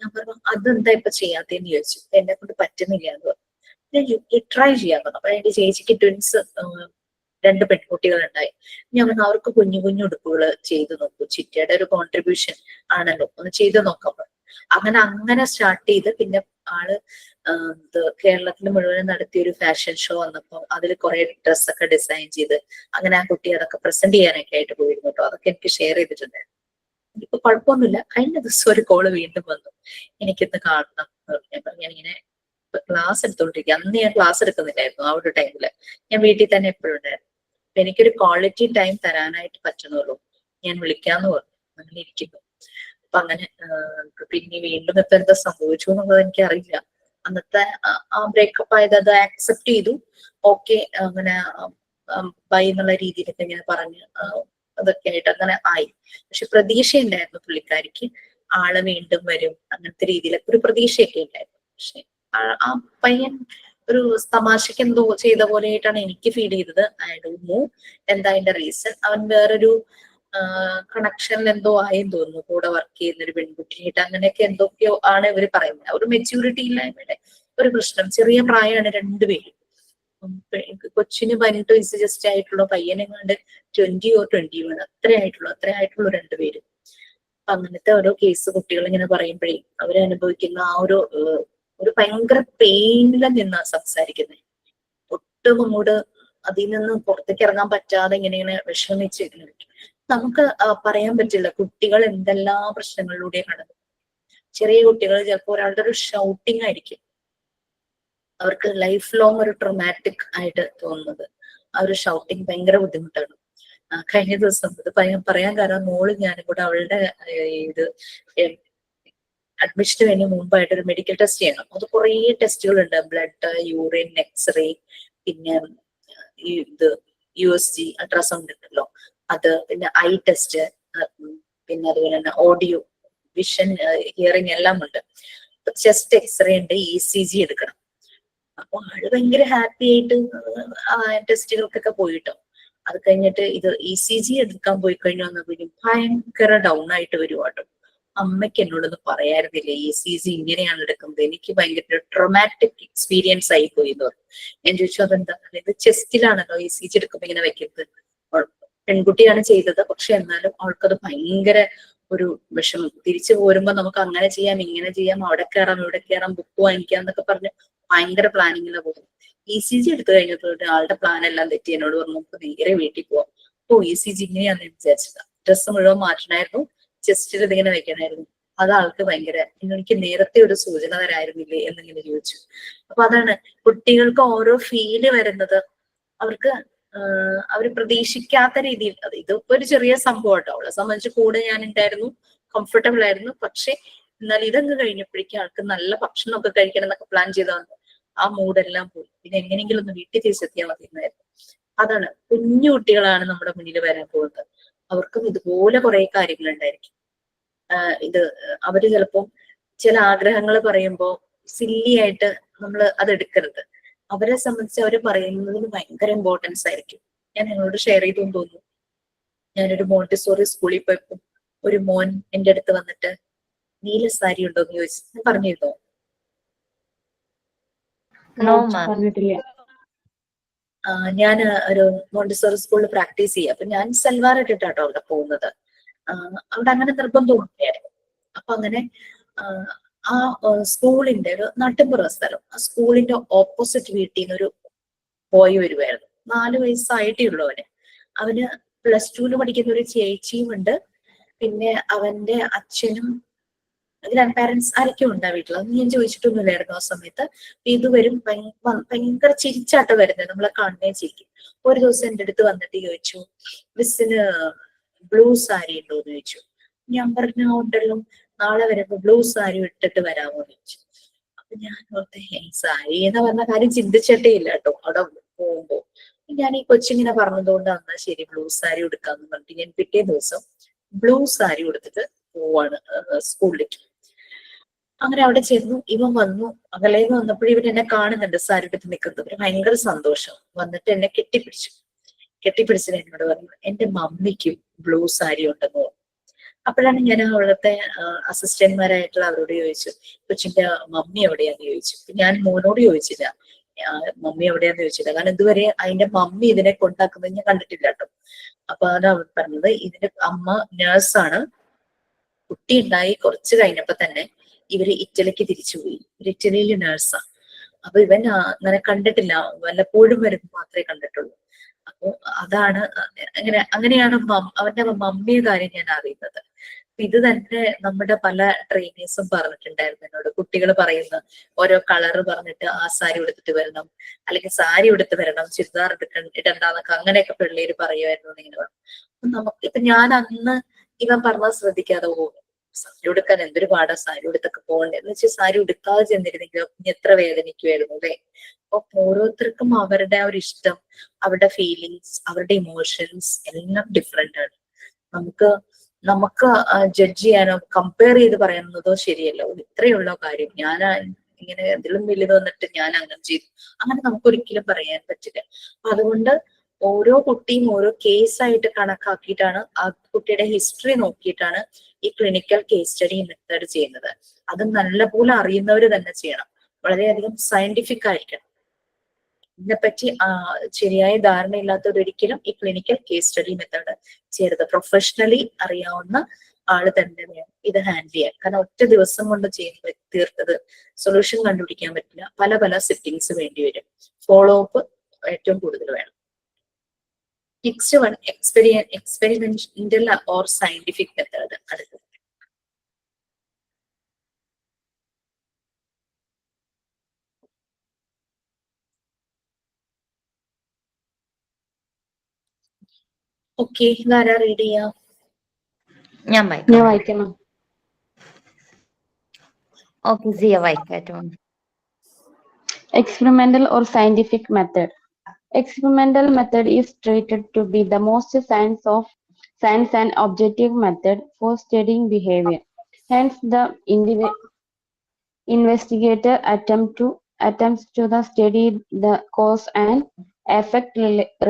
ഞാൻ പറഞ്ഞു അതെന്താ ഇപ്പൊ ചെയ്യാത്തേന്ന് ചോദിച്ചു. എന്നെ കൊണ്ട് പറ്റുന്നില്ല എന്ന് പറഞ്ഞു. ട്രൈ ചെയ്യാൻ പറഞ്ഞു. അപ്പൊ എന്റെ ചേച്ചിക്ക് ട്വിൻസ് 2 പെൺകുട്ടികൾ ഉണ്ടായി. ഞാൻ പറഞ്ഞു അവർക്ക് കുഞ്ഞു കുഞ്ഞു ഉടുപ്പുകൾ ചെയ്തു നോക്കൂ, ചിറ്റയുടെ ഒരു കോൺട്രിബ്യൂഷൻ ആണല്ലോ, ഒന്ന് ചെയ്തു നോക്കാൻ പറഞ്ഞു. അങ്ങനെ സ്റ്റാർട്ട് ചെയ്ത് പിന്നെ ആള് കേരളത്തിൽ മുഴുവൻ നടത്തിയ ഒരു ഫാഷൻ ഷോ വന്നപ്പോൾ അതിൽ കുറെ ഡ്രസ്സൊക്കെ ഡിസൈൻ ചെയ്ത് അങ്ങനെ ആ കുട്ടി അതൊക്കെ പ്രസന്റ് ചെയ്യാനൊക്കെ ആയിട്ട് പോയിരുന്നു കേട്ടോ. അതൊക്കെ എനിക്ക് ഷെയർ ചെയ്തിട്ടുണ്ടായിരുന്നു. ഇപ്പൊ കുഴപ്പമൊന്നുമില്ല. കഴിഞ്ഞ ദിവസം ഒരു കോള് വീണ്ടും വന്നു, എനിക്കിന്ന് കാണണം എന്ന് പറഞ്ഞു. ഞാനിങ്ങനെ ക്ലാസ് എടുത്തോണ്ടിരിക്കുക. അന്ന് ഞാൻ ക്ലാസ് എടുക്കുന്നില്ലായിരുന്നു. ആ ഒരു ടൈമില് ഞാൻ വീട്ടിൽ തന്നെ എപ്പോഴും ഉണ്ടായിരുന്നു. അപ്പൊ എനിക്കൊരു ക്വാളിറ്റി ടൈം തരാനായിട്ട് പറ്റുന്നുള്ളൂ, ഞാൻ വിളിക്കാന്ന് പറഞ്ഞു. അങ്ങനെ ഇരിക്കുന്നു. അപ്പൊ അങ്ങനെ പിന്നെ വീണ്ടും ഇപ്പൊ എന്താ സംഭവിച്ചു എന്നുള്ളത് എനിക്കറിയില്ല. അന്നത്തെ ആ ബ്രേക്കപ്പ് ആയത് അത് ആക്സെപ്റ്റ് ചെയ്തു. ഓക്കെ, അങ്ങനെ ബൈ എന്നുള്ള രീതിയിലൊക്കെ ഇങ്ങനെ പറഞ്ഞ് അതൊക്കെ ആയിട്ട് അങ്ങനെ ആയി. പക്ഷെ പ്രതീക്ഷയുണ്ടായിരുന്നു പുള്ളിക്കാരിക്ക് ആള് വീണ്ടും വരും, അങ്ങനത്തെ രീതിയിലൊക്കെ ഒരു പ്രതീക്ഷയൊക്കെ ഉണ്ടായിരുന്നു. പക്ഷെ ആ പയ്യൻ ഒരു തമാശക്ക് എന്തോ ചെയ്ത പോലെ ആയിട്ടാണ് എനിക്ക് ഫീൽ ചെയ്തത്. ഐ ഡോണ്ട് നോ എന്താ അതിന്റെ റീസൺ. അവൻ വേറൊരു കണക്ഷനിൽ എന്തോ ആയെന്ന് തോന്നുന്നു, കൂടെ വർക്ക് ചെയ്യുന്ന ഒരു പെൺകുട്ടിയായിട്ട്. അങ്ങനെയൊക്കെ എന്തൊക്കെയോ ആണ് ഇവര് പറയുന്നത്. ഒരു മെച്യൂരിറ്റി ഇല്ലായ്മയുടെ ഒരു പ്രശ്നം. ചെറിയ പ്രായമാണ് രണ്ടുപേരും. കൊച്ചിന് 18 വയസ്സ് ജസ്റ്റ് ആയിട്ടുള്ള, പയ്യനെങ്ങാണ്ട് 20 or 21 അത്രേ ആയിട്ടുള്ളൂ രണ്ടുപേരും. അങ്ങനത്തെ ഓരോ കേസ് കുട്ടികൾ ഇങ്ങനെ പറയുമ്പോഴേ അവരനുഭവിക്കുന്ന ആ ഒരു ഭയങ്കര പെയിനിൽ നിന്നാ സംസാരിക്കുന്നത്. ഒട്ടും അങ്ങോട്ട് അതിൽ നിന്ന് പുറത്തേക്ക് ഇറങ്ങാൻ പറ്റാതെ ഇങ്ങനെ വിഷമിച്ച് നമുക്ക് പറയാൻ പറ്റില്ല കുട്ടികൾ എന്തെല്ലാം പ്രശ്നങ്ങളിലൂടെ കടന്നു. ചെറിയ കുട്ടികൾ ചിലപ്പോൾ ഒരാളുടെ ഒരു ഷൗട്ടിങ് ആയിരിക്കും അവർക്ക് ലൈഫ് ലോങ് ഒരു ട്രോമാറ്റിക് ആയിട്ട് തോന്നുന്നത്. ആ ഒരു ഷൗട്ടിങ് ഭയങ്കര ബുദ്ധിമുട്ടാണ്. കഴിഞ്ഞ ദിവസം ഇത് പറയാൻ കാരണം മോള് ഞാനും കൂടെ അവളുടെ ഇത് അഡ്മിഷന് വേണ്ടി മുമ്പായിട്ട് ഒരു മെഡിക്കൽ ടെസ്റ്റ് ചെയ്യണം. അത് കുറേ ടെസ്റ്റുകൾ ഉണ്ട്. ബ്ലഡ്, യൂറിൻ, എക്സ്റേ, പിന്നെ ഇത് USG അൾട്രാസൗണ്ട് ഉണ്ടല്ലോ അത്, പിന്നെ ഐ ടെസ്റ്റ്, പിന്നെ അതുപോലെ തന്നെ ഓഡിയോ, വിഷൻ, ഹിയറിംഗ് എല്ലാം ഉണ്ട്. ചെസ്റ്റ് എക്സ്റേ ഉണ്ട്, ECG എടുക്കണം. അപ്പൊ ആള് ഭയങ്കര ഹാപ്പി ആയിട്ട് ടെസ്റ്റുകൾക്കൊക്കെ പോയിട്ടോ. അത് കഴിഞ്ഞിട്ട് ഇത് ECG എടുക്കാൻ പോയി കഴിഞ്ഞു വന്നപ്പോഴും ഭയങ്കര ഡൗൺ ആയിട്ട് വരുവാട്ടോ. അമ്മയ്ക്ക് എന്നോടൊന്ന് പറയാറുന്നില്ല ECG ഇങ്ങനെയാണ് എടുക്കുന്നത്, എനിക്ക് ഭയങ്കര ട്രോമാറ്റിക് എക്സ്പീരിയൻസ് ആയി പോയി എന്ന് പറഞ്ഞു. ഞാൻ ചോദിച്ചു അതെന്താ? ഇത് ചെസ്റ്റിലാണല്ലോ ECG എടുക്കുമ്പോ ഇങ്ങനെ വെക്കുന്നത്. പെൺകുട്ടിയാണ് ചെയ്തത്, പക്ഷെ എന്നാലും അവൾക്കത് ഭയങ്കര ഒരു വിഷമം. തിരിച്ചു പോരുമ്പോ നമുക്ക് അങ്ങനെ ചെയ്യാം, ഇങ്ങനെ ചെയ്യാം, അവിടെ കയറാം, ഇവിടെ കയറാം, ബുക്ക് വാങ്ങിക്കാം എന്നൊക്കെ പറഞ്ഞ് ഭയങ്കര പ്ലാനിങ്ങിലാണ് പോകുന്നത്. ECG എടുത്തു കഴിഞ്ഞപ്പോഴത്തെ ആളുടെ പ്ലാൻ എല്ലാം തെറ്റി. എന്നോട് പറഞ്ഞു നമുക്ക് നേരെ വീട്ടിൽ പോവാം. ഓ ECG ഇങ്ങനെയാന്ന് വിചാരിച്ചതാ. ഡ്രസ്സ് മുഴുവൻ മാറ്റണമായിരുന്നു, ചെസ്റ്റിൽ ഇതിങ്ങനെ വെക്കണമായിരുന്നു. അത് ആൾക്ക് ഭയങ്കര, എനിക്ക് നേരത്തെ ഒരു സൂചന തരായിരുന്നില്ലേ എന്നിങ്ങനെ ചോദിച്ചു. അപ്പൊ അതാണ് കുട്ടികൾക്ക് ഓരോ ഫീല് വരുന്നത് അവർക്ക് അവർ പ്രതീക്ഷിക്കാത്ത രീതിയിൽ. ഇതിപ്പോ ഒരു ചെറിയ സംഭവം കേട്ടോ. അവളെ സംബന്ധിച്ച് കൂടെ ഞാൻ ഉണ്ടായിരുന്നു, കംഫർട്ടബിൾ ആയിരുന്നു. പക്ഷെ എന്നാൽ ഇതങ്ങ് കഴിഞ്ഞപ്പോഴേക്കും ആൾക്ക് നല്ല ഭക്ഷണമൊക്കെ കഴിക്കണം എന്നൊക്കെ പ്ലാൻ ചെയ്താൽ ആ മൂഡെല്ലാം പോയി. പിന്നെ എങ്ങനെയെങ്കിലും ഒന്ന് വീട്ടിൽ തിരിച്ചെത്തിയാൽ മതിയെന്നായിരുന്നു. അതാണ്, കുഞ്ഞു കുട്ടികളാണ് നമ്മുടെ മുന്നിൽ വരാൻ പോകുന്നത്. അവർക്കും ഇതുപോലെ കുറെ കാര്യങ്ങൾ ഉണ്ടായിരിക്കും. ഇത് അവര് ചിലപ്പോൾ ചില ആഗ്രഹങ്ങൾ പറയുമ്പോ സില്ലി ആയിട്ട് നമ്മൾ അത് എടുക്കരുത്. അവരെ സംബന്ധിച്ച് അവർ പറയുന്നതിന് ഭയങ്കര ഇമ്പോർട്ടൻസ് ആയിരിക്കും. ഞാൻ നിങ്ങളോട് ഷെയർ ചെയ്തു തോന്നുന്നു. ഞാനൊരു മോണ്ടിസോറി സ്കൂളിൽ പോയപ്പോ ഒരു മോൻ എന്റെ അടുത്ത് വന്നിട്ട് നീല സാരി ഉണ്ടോ എന്ന് ചോദിച്ചു. ഞാൻ പറഞ്ഞിരുന്നോ? ഞാൻ ഒരു മോണ്ടിസോറി സ്കൂളിൽ പ്രാക്ടീസ് ചെയ്യാം. അപ്പൊ ഞാൻ സൽവാർ ഇട്ടിട്ടാട്ടോ അവിടെ പോകുന്നത്. അവിടെ അങ്ങനെ നിർബന്ധമൊന്നുമില്ലായിരുന്നു. അപ്പൊ അങ്ങനെ ആ സ്കൂളിന്റെ ഒരു നാട്ടിൻപുറ സ്ഥലം, ആ സ്കൂളിന്റെ ഓപ്പോസിറ്റ് വീട്ടിൽ നിന്ന് ഒരു ബോയ് വരുമായിരുന്നു. 4 വയസ്സായിട്ടേ ഉള്ളൂ അവന്. അവന് +2 പഠിക്കുന്ന ഒരു ചേച്ചിയും ഉണ്ട്. പിന്നെ അവന്റെ അച്ഛനും ഗ്രാൻഡ് പാരന്റ്സ് ആരൊക്കെ ഉണ്ട് ആ വീട്ടിൽ. അതൊന്നും ഞാൻ ചോദിച്ചിട്ടൊന്നുമില്ലായിരുന്നു ആ സമയത്ത്. ഇത് വരും, ഭയങ്കര ചിരിച്ചാട്ടം വരുന്നത്, നമ്മളെ കാണുന്നേ ചിരിക്കും. ഒരു ദിവസം എന്റെ അടുത്ത് വന്നിട്ട് ചോദിച്ചു, മിസ്സിന് ബ്ലൂ സാരി ഉണ്ടോ എന്ന് ചോദിച്ചു. ഞാൻ പറഞ്ഞു ഉണ്ടല്ലോ, നാളെ വരുമ്പോ ബ്ലൂ സാരി ഇട്ടിട്ട് വരാമോ എന്ന് ചോദിച്ചു. അപ്പൊ ഞാൻ സാരി എന്ന് പറഞ്ഞ കാര്യം ചിന്തിച്ചിട്ടേ ഇല്ല കേട്ടോ. അവിടെ പോകുമ്പോ ഞാൻ ഈ കൊച്ചിങ്ങനെ പറഞ്ഞതുകൊണ്ട് എന്നാ ശരി ബ്ലൂ സാരി എടുക്കാന്ന് പറഞ്ഞിട്ട് ഞാൻ പിറ്റേ ദിവസം ബ്ലൂ സാരി കൊടുത്തിട്ട് പോവാണ് സ്കൂളിലേക്ക്. അങ്ങനെ അവിടെ ചെന്നു. ഇവൻ വന്നു, അകലേന്ന് വന്നപ്പോഴും ഇവൻ എന്നെ കാണുന്നുണ്ട് സാരി എടുത്ത് നിൽക്കുന്നത്. ഭയങ്കര സന്തോഷം. വന്നിട്ട് എന്നെ കെട്ടിപ്പിടിച്ചിട്ട് എന്നോട് പറഞ്ഞു എന്റെ മമ്മിക്കും ബ്ലൂ സാരി ഉണ്ടെന്ന് പറഞ്ഞു. അപ്പോഴാണ് ഞാൻ അവിടുത്തെ അസിസ്റ്റന്റ്മാരായിട്ടുള്ള അവരോട് ചോദിച്ചു, കൊച്ചിന്റെ മമ്മി എവിടെയാന്ന് ചോദിച്ചു. ഞാൻ മോനോട് ചോദിച്ചില്ല, മമ്മി എവിടെയാന്ന് ചോദിച്ചില്ല. കാരണം ഇതുവരെ അതിന്റെ മമ്മി ഇതിനെ കൊണ്ടാക്കുന്നത് ഞാൻ കണ്ടിട്ടില്ല കേട്ടോ. അപ്പൊ അതാണ് പറഞ്ഞത്, ഇതിന്റെ അമ്മ നേഴ്സാണ്. കുട്ടി ഉണ്ടായി കുറച്ച് കഴിഞ്ഞപ്പോ തന്നെ ഇവര് ഇറ്റലിക്ക് തിരിച്ചുപോയി. ഇറ്റലിയിൽ നേഴ്സാണ്. അപ്പൊ ഇവൻ അങ്ങനെ കണ്ടിട്ടില്ല, വല്ലപ്പോഴും വരുമ്പോൾ മാത്രമേ കണ്ടിട്ടുള്ളൂ. അപ്പൊ അതാണ് അങ്ങനെയാണ് അവന്റെ മമ്മിയെ കാര്യം ഞാൻ അറിയുന്നത്. ഇത് തന്നെ നമ്മുടെ പല ട്രെയിനേഴ്സും പറഞ്ഞിട്ടുണ്ടായിരുന്നു എന്നോട്. കുട്ടികൾ പറയുന്ന ഓരോ കളറ് പറഞ്ഞിട്ട് ആ സാരി ഉടുത്തിട്ട് വരണം, അല്ലെങ്കിൽ സാരി ഉടുത്ത് വരണം, ചുരിദാർ ഇടണ്ടെന്നൊക്കെ അങ്ങനെയൊക്കെ പിള്ളേര് പറയുമായിരുന്നു. ഇങ്ങനെ പറഞ്ഞു. നമുക്ക് ഇപ്പൊ ഞാൻ അന്ന് ഇവൻ പറഞ്ഞത് ശ്രദ്ധിക്കാതെ പോകും. സാരി ഉടുക്കാൻ എന്തൊരു പാടാ, സാരി ഉടുത്തൊക്കെ പോകണ്ടേ എന്ന് വെച്ചാൽ സാരി ഉടുക്കാതെ ചെന്നിരുന്നെങ്കിലും എത്ര വേദനിക്കുമായിരുന്നു അല്ലെ. അപ്പൊ ഓരോരുത്തർക്കും അവരുടെ ആ ഒരു ഇഷ്ടം, അവരുടെ ഫീലിങ്സ്, അവരുടെ ഇമോഷൻസ് എല്ലാം ഡിഫറെന്റ് ആണ്. നമുക്ക് നമുക്ക് ജഡ്ജ് ചെയ്യാനോ കമ്പയർ ചെയ്ത് പറയുന്നതോ ശരിയല്ല. ഇത്രയുള്ള കാര്യം ഞാൻ ഇങ്ങനെ എന്തെങ്കിലും വലുത് വന്നിട്ട് ഞാൻ അങ്ങനെ ചെയ്തു, അങ്ങനെ നമുക്ക് ഒരിക്കലും പറയാൻ പറ്റില്ല. അപ്പൊ അതുകൊണ്ട് ഓരോ കുട്ടിയും ഓരോ കേസായിട്ട് കണക്കാക്കിയിട്ടാണ്, ആ കുട്ടിയുടെ ഹിസ്റ്ററി നോക്കിയിട്ടാണ് ഈ ക്ലിനിക്കൽ കേസ് സ്റ്റഡി മെത്തേഡ് ചെയ്യുന്നത്. അത് നല്ലപോലെ അറിയുന്നവർ തന്നെ ചെയ്യണം. വളരെയധികം സയന്റിഫിക് ആയിരിക്കണം. ഇതിനെപ്പറ്റി ശരിയായ ധാരണയില്ലാത്തവരൊരിക്കലും ഈ ക്ലിനിക്കൽ കേസ് സ്റ്റഡി മെത്തേഡ് ചെയ്യരുത്. പ്രൊഫഷണലി അറിയാവുന്ന ആള് തന്നെ വേണം ഇത് ഹാൻഡിൽ ചെയ്യാൻ. കാരണം ഒറ്റ ദിവസം കൊണ്ട് ചെയ്ത് തീർത്തത് സൊല്യൂഷൻ കണ്ടുപിടിക്കാൻ പറ്റില്ല. പല പല സിറ്റിങ്സ് വേണ്ടി വരും. ഫോളോ അപ്പ് ഏറ്റവും കൂടുതൽ വേണം. Next one, experimental or scientific method. അടുത്തത് ഓക്കെ, ഇതാരാ റീഡ് ചെയ്യാം? ഞാൻ വായിക്കാം. ഓക്കെ, സിയ വായിക്കാട്ടോ. Experimental or scientific method. Experimental method is treated to be the most science and objective method for studying behavior. Hence, the investigator attempts to study the cause and effect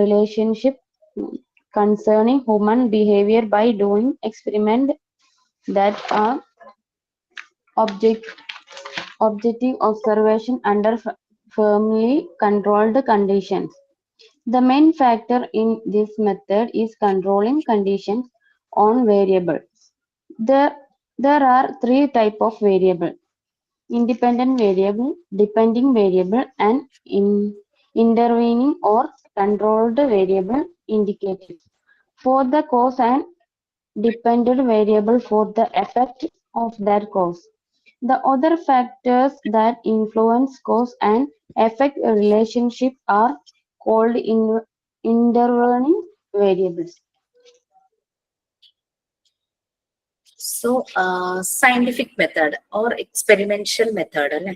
relationship concerning human behavior by doing experiments that are objective observation under firmly controlled conditions. The main factor in this method is controlling conditions on variables. There are three types of variable: independent variable, depending variable, and intervening or controlled variable indicated for the cause and dependent variable for the effect of that cause. The other factors that influence cause and effect relationship are called intervening variables. So, scientific method or experimental method അല്ലെ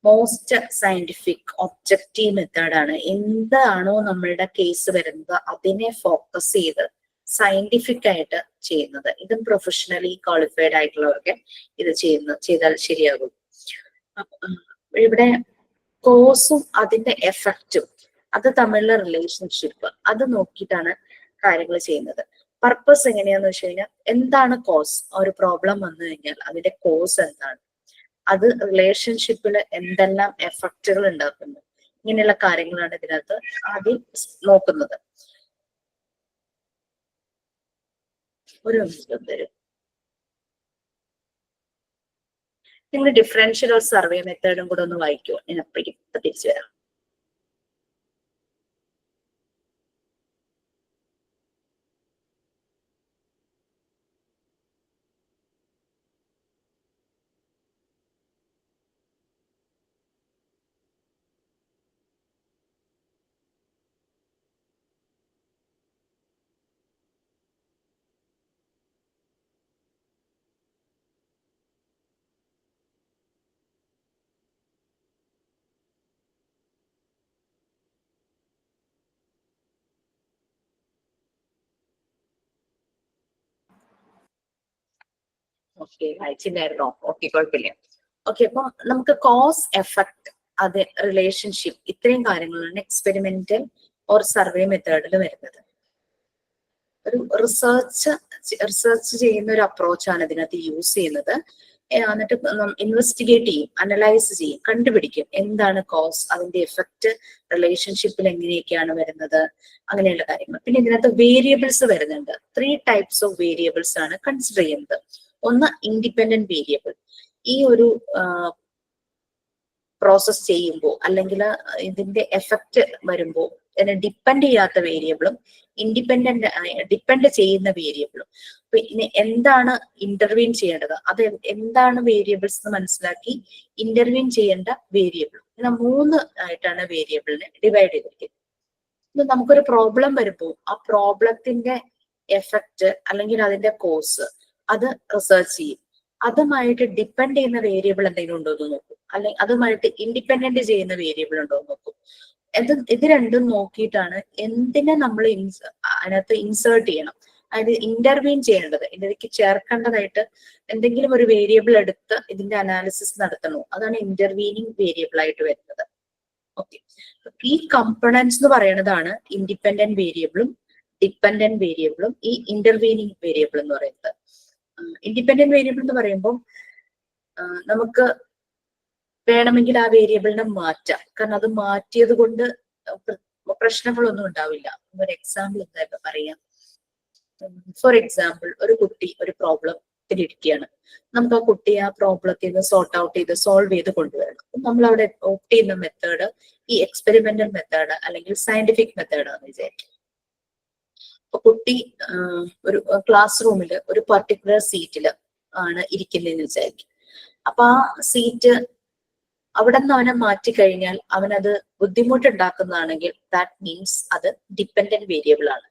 മോസ്റ്റ് സയന്റിഫിക് ഒബ്ജക്റ്റീവ് മെത്തേഡ് ആണ്. എന്താണോ നമ്മളുടെ കേസ് വരുന്നത് അതിനെ ഫോക്കസ് ചെയ്ത് സയന്റിഫിക് ആയിട്ട് ചെയ്യുന്നത്. ഇതും പ്രൊഫഷണലി ക്വാളിഫൈഡ് ആയിട്ടുള്ളവർക്ക് ഇത് ചെയ്താൽ ശരിയാകും. ഇവിടെ കോസും അതിന്റെ എഫക്റ്റും അത് തമ്മിലുള്ള റിലേഷൻഷിപ്പ് അത് നോക്കിയിട്ടാണ് കാര്യങ്ങൾ ചെയ്യുന്നത്. പർപ്പസ് എങ്ങനെയാന്ന് വെച്ച് കഴിഞ്ഞാൽ, എന്താണ് കോസ്? ഒരു പ്രോബ്ലം വന്നു കഴിഞ്ഞാൽ അതിന്റെ കോസ് എന്താണ്, അത് റിലേഷൻഷിപ്പിൽ എന്തെല്ലാം എഫക്റ്റുകൾ ഉണ്ടാക്കുന്നു, ഇങ്ങനെയുള്ള കാര്യങ്ങളാണ് ഇതിനകത്ത് ആദ്യം നോക്കുന്നത്. ഒരു നിമിഷം തരും. നിങ്ങൾ ഡിഫറൻഷ്യൽ ഓർ സർവേ മെത്തേഡും കൂടെ ഒന്ന് വായിക്കുമോ? ഞാൻ അപ്പോഴേക്കും തിരിച്ചു വരാം. ഓക്കെ, വായിച്ചില്ലായിരുന്നോ? ഓക്കെ, കുഴപ്പമില്ല. ഓക്കെ, അപ്പൊ നമുക്ക് കോസ് എഫക്ട്, അത് റിലേഷൻഷിപ്പ്, ഇത്രയും കാര്യങ്ങളാണ് എക്സ്പെരിമെന്റൽ ഓർ സർവേ മെത്തേഡിൽ വരുന്നത്. ഒരു റിസർച്ച് ചെയ്യുന്ന ഒരു അപ്രോച്ചാണ് ഇതിനകത്ത് യൂസ് ചെയ്യുന്നത്. എന്നിട്ട് ഇൻവെസ്റ്റിഗേറ്റ് ചെയ്യും, അനലൈസ് ചെയ്യും, കണ്ടുപിടിക്കും എന്താണ് കോസ്, അതിന്റെ എഫക്റ്റ് റിലേഷൻഷിപ്പിൽ എങ്ങനെയൊക്കെയാണ് വരുന്നത്, അങ്ങനെയുള്ള കാര്യങ്ങൾ. പിന്നെ ഇതിനകത്ത് വേരിയബിൾസ് വരുന്നുണ്ട്. 3 ടൈപ്സ് ഓഫ് വേരിയബിൾസ് ആണ് കൺസിഡർ ചെയ്യുന്നത്. ഒന്ന് ഇൻഡിപെൻഡന്റ് വേരിയബിൾ. ഈ ഒരു പ്രോസസ് ചെയ്യുമ്പോൾ അല്ലെങ്കിൽ ഇതിന്റെ എഫക്റ്റ് വരുമ്പോൾ അതിനെ ഡിപ്പെൻഡ് ചെയ്യാത്ത വേരിയബിളും ഡിപ്പെൻഡ് ചെയ്യുന്ന വേരിയബിളും. അപ്പൊ ഇനി എന്താണ് ഇന്റർവീൻ ചെയ്യേണ്ടത്, അത് എന്താണ് വേരിയബിൾസ് എന്ന് മനസ്സിലാക്കി ഇന്റർവീൻ ചെയ്യേണ്ട വേരിയബിൾ, ഇങ്ങനെ 3 ആയിട്ടാണ് വേരിയബിളിനെ ഡിവൈഡ് ചെയ്തിരിക്കുന്നത്. നമുക്കൊരു പ്രോബ്ലം വരുമ്പോൾ ആ പ്രോബ്ലത്തിന്റെ എഫക്റ്റ് അല്ലെങ്കിൽ അതിന്റെ കോസ് അത് റിസർച്ച് ചെയ്യും. അതുമായിട്ട് ഡിപ്പെൻഡ് ചെയ്യുന്ന വേരിയബിൾ എന്തെങ്കിലും ഉണ്ടോ എന്ന് നോക്കും, അല്ലെങ്കിൽ അതുമായിട്ട് ഇൻഡിപെൻഡന്റ് ചെയ്യുന്ന വേരിയബിൾ ഉണ്ടോ എന്ന് നോക്കും. ഇത് രണ്ടും നോക്കിയിട്ടാണ് എന്തിനെ നമ്മൾ അതിനകത്ത് ഇൻസേർട്ട് ചെയ്യണം, അതായത് ഇന്റർവീൻ ചെയ്യേണ്ടത്, ഇതിലേക്ക് ചേർക്കേണ്ടതായിട്ട് എന്തെങ്കിലും ഒരു വേരിയബിൾ എടുത്ത് ഇതിന്റെ അനാലിസിസ് നടത്തണോ, അതാണ് ഇന്റർവീനിങ് വേരിയബിൾ ആയിട്ട് വരുന്നത്. ഓക്കെ, ഈ കമ്പണൻസ് എന്ന് പറയുന്നതാണ് ഇൻഡിപെൻഡന്റ് വേരിയബിളും ഡിപ്പെൻഡന്റ് വേരിയബിളും ഈ ഇന്റർവീനിങ് വേരിയബിൾ എന്ന് പറയുന്നത്. ഇൻഡിപെൻഡന്റ് വേരിയബിൾ എന്ന് പറയുമ്പോൾ നമുക്ക് വേണമെങ്കിൽ ആ വേരിയബിളിനെ മാറ്റാം, കാരണം അത് മാറ്റിയത് കൊണ്ട് പ്രശ്നങ്ങളൊന്നും ഉണ്ടാവില്ല. ഒരു എക്സാമ്പിൾ എന്താ പറയാം, ഫോർ എക്സാമ്പിൾ ഒരു കുട്ടി ഒരു പ്രോബ്ലത്തിൽ ഇരിക്കുകയാണ്. നമുക്ക് ആ കുട്ടി ആ പ്രോബ്ലത്തിൽ നിന്ന് സോർട്ട് ഔട്ട് ചെയ്ത് സോൾവ് ചെയ്ത് കൊണ്ടുവരണം. നമ്മൾ അവിടെ ഓപ്റ്റ് ചെയ്യുന്ന മെത്തേഡ് ഈ എക്സ്പെരിമെന്റൽ മെത്തേഡ് അല്ലെങ്കിൽ സയന്റിഫിക് മെത്തേഡ് ആണെന്ന് വിചാരിക്കും. അപ്പൊ കുട്ടി ഒരു ക്ലാസ് റൂമിൽ ഒരു പർട്ടിക്കുലർ സീറ്റിൽ ആണ് ഇരിക്കുന്നതെന്ന് വിചാരിക്കും. അപ്പൊ ആ സീറ്റ് അവിടെ നിന്ന് അവനെ മാറ്റി കഴിഞ്ഞാൽ അവനത് ബുദ്ധിമുട്ടുണ്ടാക്കുന്നതാണെങ്കിൽ ദാറ്റ് മീൻസ് അത് ഡിപ്പെൻഡന്റ് വേരിയബിൾ ആണ്.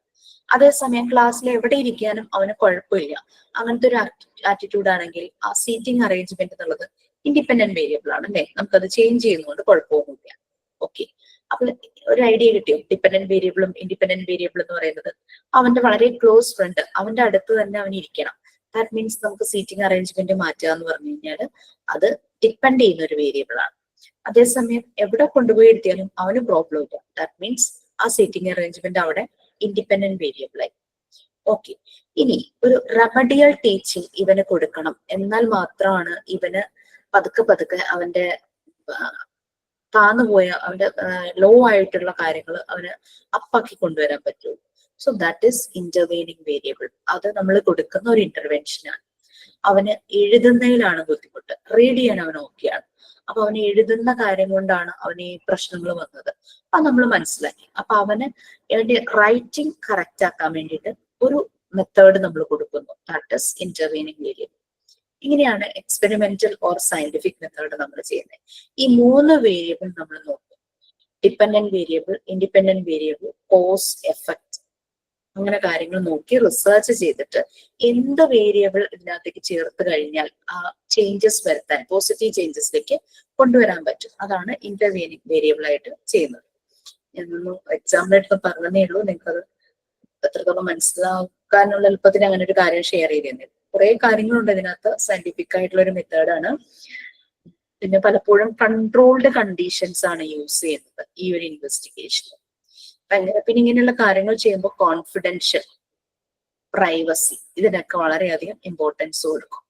അതേസമയം ക്ലാസ്സിൽ എവിടെ ഇരിക്കാനും അവന് കുഴപ്പമില്ല, അങ്ങനത്തെ ഒരു ആറ്റിറ്റ്യൂഡ് ആണെങ്കിൽ ആ സീറ്റിംഗ് അറേഞ്ച്മെന്റ് എന്നുള്ളത് ഇൻഡിപെൻഡന്റ് വേരിയബിൾ ആണ് അല്ലെ, നമുക്കത് ചേഞ്ച് ചെയ്യുന്നതുകൊണ്ട് കുഴപ്പമൊന്നുമില്ല. ഓക്കെ, അപ്പൊ ഒരു ഐഡിയ കിട്ടിയോ? ഡിപ്പെൻഡന്റ് വേരിയബിളും ഇൻഡിപെൻഡന്റ് വേരിയബിൾ എന്ന് പറയുന്നത് അവന്റെ വളരെ ക്ലോസ് ഫ്രണ്ട്, അവന്റെ അടുത്ത് തന്നെ അവൻ ഇരിക്കണം. ദാറ്റ് മീൻസ് നമുക്ക് സീറ്റിംഗ് അറേഞ്ച്മെന്റ് മാറ്റുക എന്ന് പറഞ്ഞു കഴിഞ്ഞാൽ അത് ഡിപ്പെൻഡ് ചെയ്യുന്ന ഒരു വേരിയബിൾ ആണ്. അതേസമയം എവിടെ കൊണ്ടുപോയി ഇരുത്തിയാലും അവന് പ്രോബ്ലം ഇല്ല. ദാറ്റ് മീൻസ് ആ സീറ്റിംഗ് അറേഞ്ച്മെന്റ് അവിടെ ഇൻഡിപെൻഡന്റ് വേരിയബിൾ ആയി. ഓക്കെ, ഇനി ഒരു റെമഡിയൽ ടീച്ചിങ് ഇവന് കൊടുക്കണം, എന്നാൽ മാത്രമാണ് ഇവന് പതുക്കെ പതുക്കെ അവന്റെ താന്നുപോയ അവന്റെ ലോ ആയിട്ടുള്ള കാര്യങ്ങൾ അവന് അപ്പാക്കി കൊണ്ടുവരാൻ പറ്റുള്ളൂ. So that is intervening variable. അത് നമ്മൾ കൊടുക്കുന്ന ഒരു ഇന്റർവെൻഷനാണ്. അവന് എഴുതുന്നതിലാണ് ബുദ്ധിമുട്ട്, റീഡ് ചെയ്യാൻ അവൻ ഓക്കെയാണ്. അപ്പൊ അവന് എഴുതുന്ന കാര്യം കൊണ്ടാണ് അവന് ഈ പ്രശ്നങ്ങൾ വന്നത്. അത് നമ്മൾ മനസ്സിലാക്കി. അപ്പൊ അവന് റൈറ്റിംഗ് കറക്റ്റ് ആക്കാൻ വേണ്ടിയിട്ട് ഒരു മെത്തേഡ് നമ്മൾ കൊടുക്കുന്നു, ദാറ്റ് ഈസ് ഇന്റർവീനിങ് വേരിയബിൾ. ഇങ്ങനെയാണ് എക്സ്പെരിമെന്റൽ ഓർ സയന്റിഫിക് മെത്തേഡ് നമ്മൾ ചെയ്യുന്നത്. ഈ 3 വേരിയബിൾ നമ്മൾ നോക്കും: dependent variable, independent variable, cause, effect. അങ്ങനെ കാര്യങ്ങൾ നോക്കി റിസർച്ച് ചെയ്തിട്ട് എന്ത് വേരിയബിൾ ഇതിനകത്തേക്ക് ചേർത്ത് കഴിഞ്ഞാൽ ആ ചേഞ്ചസ് വരുത്താൻ, പോസിറ്റീവ് ചേഞ്ചസിലേക്ക് കൊണ്ടുവരാൻ പറ്റും. അതാണ് ഇന്റർവീനിങ് വേരിയബിൾ ആയിട്ട് ചെയ്യുന്നത്. ഞാനൊന്ന് എക്സാമ്പിളായിട്ട് പറഞ്ഞതേ ഉള്ളൂ, നിങ്ങൾക്കത് എത്രത്തോളം മനസ്സിലാക്കാനുള്ള എളുപ്പത്തിന് അങ്ങനെ ഒരു കാര്യം ഷെയർ ചെയ്തിരുന്നത്. കുറെ കാര്യങ്ങളുണ്ട് ഇതിനകത്ത്. സയന്റിഫിക് ആയിട്ടുള്ള ഒരു മെത്തേഡാണ്. പിന്നെ പലപ്പോഴും കൺട്രോൾഡ് കണ്ടീഷൻസ് ആണ് യൂസ് ചെയ്യുന്നത് ഈ ഒരു ഇൻവെസ്റ്റിഗേഷൻ. പിന്നെ ഇങ്ങനെയുള്ള കാര്യങ്ങൾ ചെയ്യുമ്പോൾ കോൺഫിഡൻഷ്യൽ, പ്രൈവസി, ഇതിനൊക്കെ വളരെയധികം ഇമ്പോർട്ടൻസ് കൊടുക്കും.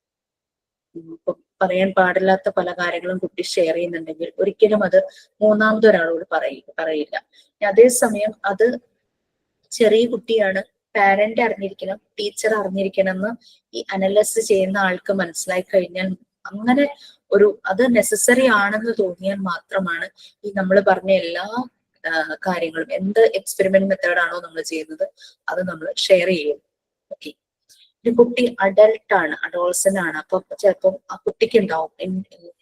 ഇപ്പൊ പറയാൻ പാടില്ലാത്ത പല കാര്യങ്ങളും കുട്ടി ഷെയർ ചെയ്യുന്നുണ്ടെങ്കിൽ ഒരിക്കലും അത് മൂന്നാമത് ഒരാളോട് പറയില്ല. അതേസമയം അത് ചെറിയ കുട്ടിയാണ്, പാരന്റ് അറിഞ്ഞിരിക്കണം, ടീച്ചർ അറിഞ്ഞിരിക്കണം എന്ന് ഈ അനലൈസ് ചെയ്യുന്ന ആൾക്ക് മനസ്സിലായി കഴിഞ്ഞാൽ, അങ്ങനെ അത് നെസസറി ആണെന്ന് തോന്നിയാൽ മാത്രമാണ് ഈ നമ്മൾ പറഞ്ഞ എല്ലാ കാര്യങ്ങളും, എന്ത് എക്സ്പെരിമെന്റ് മെത്തേഡ് ആണോ നമ്മൾ ചെയ്യുന്നത് അത് നമ്മൾ ഷെയർ ചെയ്യും. ഓക്കെ, ഒരു കുട്ടി അഡൽട്ട് ആണ്, അഡോൾസൻ ആണ്. അപ്പൊ ചിലപ്പോൾ ആ കുട്ടിക്ക് ഉണ്ടാവും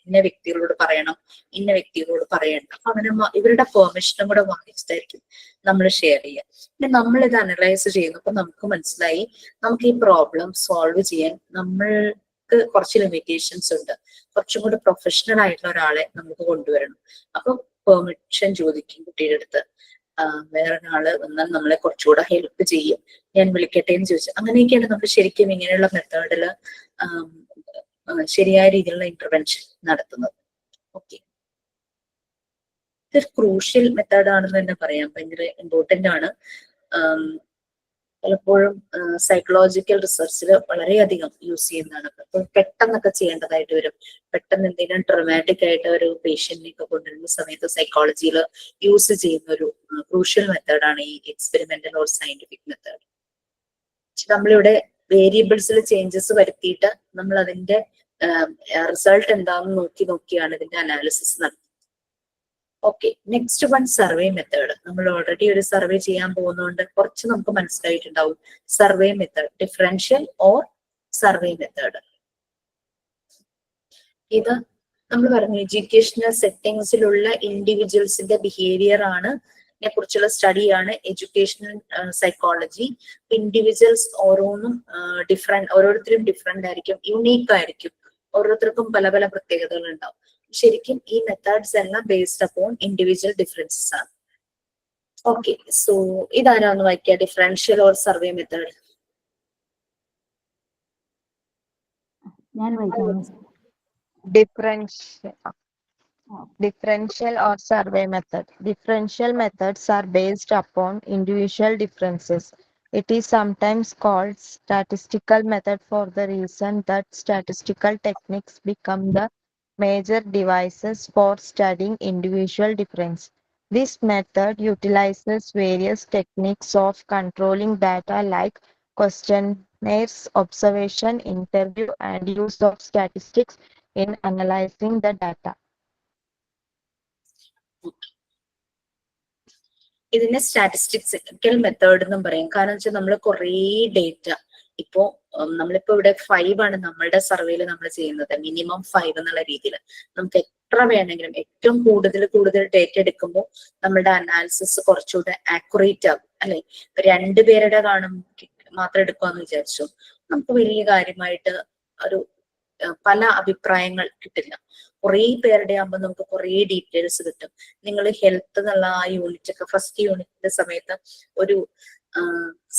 ഇന്ന വ്യക്തികളോട് പറയണം, ഇന്ന വ്യക്തികളോട് പറയണ്ട. അപ്പൊ അവന് ഇവരുടെ പെർമിഷനും കൂടെ വാങ്ങിച്ചിട്ടായിരിക്കും നമ്മൾ ഷെയർ ചെയ്യുക. പിന്നെ നമ്മൾ ഇത് അനലൈസ് ചെയ്യുന്നു. അപ്പൊ നമുക്ക് മനസ്സിലായി നമുക്ക് ഈ പ്രോബ്ലം സോൾവ് ചെയ്യാൻ നമ്മൾക്ക് കുറച്ച് ലിമിറ്റേഷൻസ് ഉണ്ട്, കുറച്ചും കൂടി പ്രൊഫഷണൽ ആയിട്ടുള്ള ഒരാളെ നമുക്ക് കൊണ്ടുവരണം. അപ്പൊ പെർമിഷൻ ചോദിക്കും കുട്ടിയുടെ അടുത്ത്. വേറൊരാള് വന്നാൽ നമ്മളെ കുറച്ചുകൂടെ ഹെൽപ്പ് ചെയ്യും, ഞാൻ വിളിക്കട്ടെ എന്ന് ചോദിച്ചു. അങ്ങനെയൊക്കെയാണ് നമ്മൾ ശരിക്കും ഇങ്ങനെയുള്ള മെത്തേഡില് ശരിയായ രീതിയിലുള്ള ഇന്റർവെൻഷൻ നടത്തുന്നത്. ഓക്കെ, ഇതൊരു ക്രൂഷ്യൽ മെത്തേഡ് ആണെന്ന് തന്നെ പറയാം, ഭയങ്കര ഇമ്പോർട്ടന്റ് ആണ്. പലപ്പോഴും സൈക്കോളജിക്കൽ റിസർച്ചിൽ വളരെയധികം യൂസ് ചെയ്യുന്നതാണ്. അപ്പോൾ പെട്ടെന്നൊക്കെ ചെയ്യേണ്ടതായിട്ട് വരും. പെട്ടെന്ന് എന്തെങ്കിലും ഡ്രമാറ്റിക് ആയിട്ട് ഒരു പേഷ്യന്റിനെയൊക്കെ കൊണ്ടുവരുന്ന സമയത്ത് സൈക്കോളജിയിൽ യൂസ് ചെയ്യുന്ന ഒരു ക്രൂഷ്യൽ മെത്തേഡാണ് ഈ എക്സ്പെരിമെന്റൽ ഓർ സയന്റിഫിക് മെത്തേഡ്. നമ്മളിവിടെ വേരിയബിൾസിൽ ചേഞ്ചസ് വരുത്തിയിട്ട് നമ്മൾ അതിന്റെ റിസൾട്ട് എന്താണെന്ന് നോക്കിയാണ് ഇതിന്റെ അനാലിസിസ് നടത്തുന്നത്. Okay, next one survey method. നമ്മൾ ഓൾറെഡി ഒരു സർവേ ചെയ്യാൻ പോകുന്നതുകൊണ്ട് കുറച്ച് നമുക്ക് മനസ്സിലായിട്ടുണ്ടാവും. Survey method, differential or survey method. ഇത് നമ്മൾ പറഞ്ഞു എഡ്യൂക്കേഷണൽ സെറ്റിംഗ്സിലുള്ള ഇൻഡിവിജ്വൽസിന്റെ ബിഹേവിയർ ആണ് കുറിച്ചുള്ള സ്റ്റഡിയാണ് എഡ്യൂക്കേഷണൽ സൈക്കോളജി. ഇൻഡിവിജ്വൽസ് ഓരോന്നും ഓരോരുത്തരും ഡിഫറെന്റ് ആയിരിക്കും, യുണീക്ക് ആയിരിക്കും, ഓരോരുത്തർക്കും പല പല പ്രത്യേകതകൾ ഉണ്ടാവും. ശരിക്കും ഈ മെത്തേഡ്സ് എല്ലാം ബേസ്ഡ് അപ്പോൺ ഇൻഡിവിജ്വൽ ഡിഫറൻസസ് ആണ്. ഓക്കെ, സോ ഇതാരാന്ന് വായിക്കുക? Differential or survey method. ഞാൻ വായിക്കാം. Differential or survey method. Differential methods are based upon individual differences. It is sometimes called statistical method for the reason that statistical techniques become the major devices for studying individual difference. This method utilizes various techniques of controlling data like questionnaires, observation, interview, and use of statistics in analyzing the data. ഇതിനെ സ്റ്റാറ്റിസ്റ്റിക്കൽ മെത്തേഡ് എന്നും പറയും. കാരണം വെച്ചാൽ നമ്മൾ കുറേ ഡേറ്റ ഇപ്പോ നമ്മളിപ്പോ ഇവിടെ 5 ആണ് നമ്മളുടെ സർവേയിൽ നമ്മൾ ചെയ്യുന്നത്, മിനിമം 5 എന്നുള്ള രീതിയിൽ. നമുക്ക് എത്ര വേണമെങ്കിലും ഏറ്റവും കൂടുതൽ ഡേറ്റ എടുക്കുമ്പോൾ നമ്മുടെ അനാലിസിസ് കുറച്ചുകൂടെ ആക്യുറേറ്റ് ആകും അല്ലെ. 2 പേരുടെ മാത്രം എടുക്കുവാന്ന് വിചാരിച്ചു, നമുക്ക് വലിയ കാര്യമായിട്ട് ഒരു പല അഭിപ്രായങ്ങൾ കിട്ടില്ല. കുറേ പേരുടെ ആകുമ്പോൾ നമുക്ക് കുറേ ഡീറ്റെയിൽസ് കിട്ടും. നിങ്ങൾ ഹെൽത്ത് എന്നുള്ള ആ യൂണിറ്റ് ഒക്കെ ഫസ്റ്റ് യൂണിറ്റിന്റെ സമയത്ത് ഒരു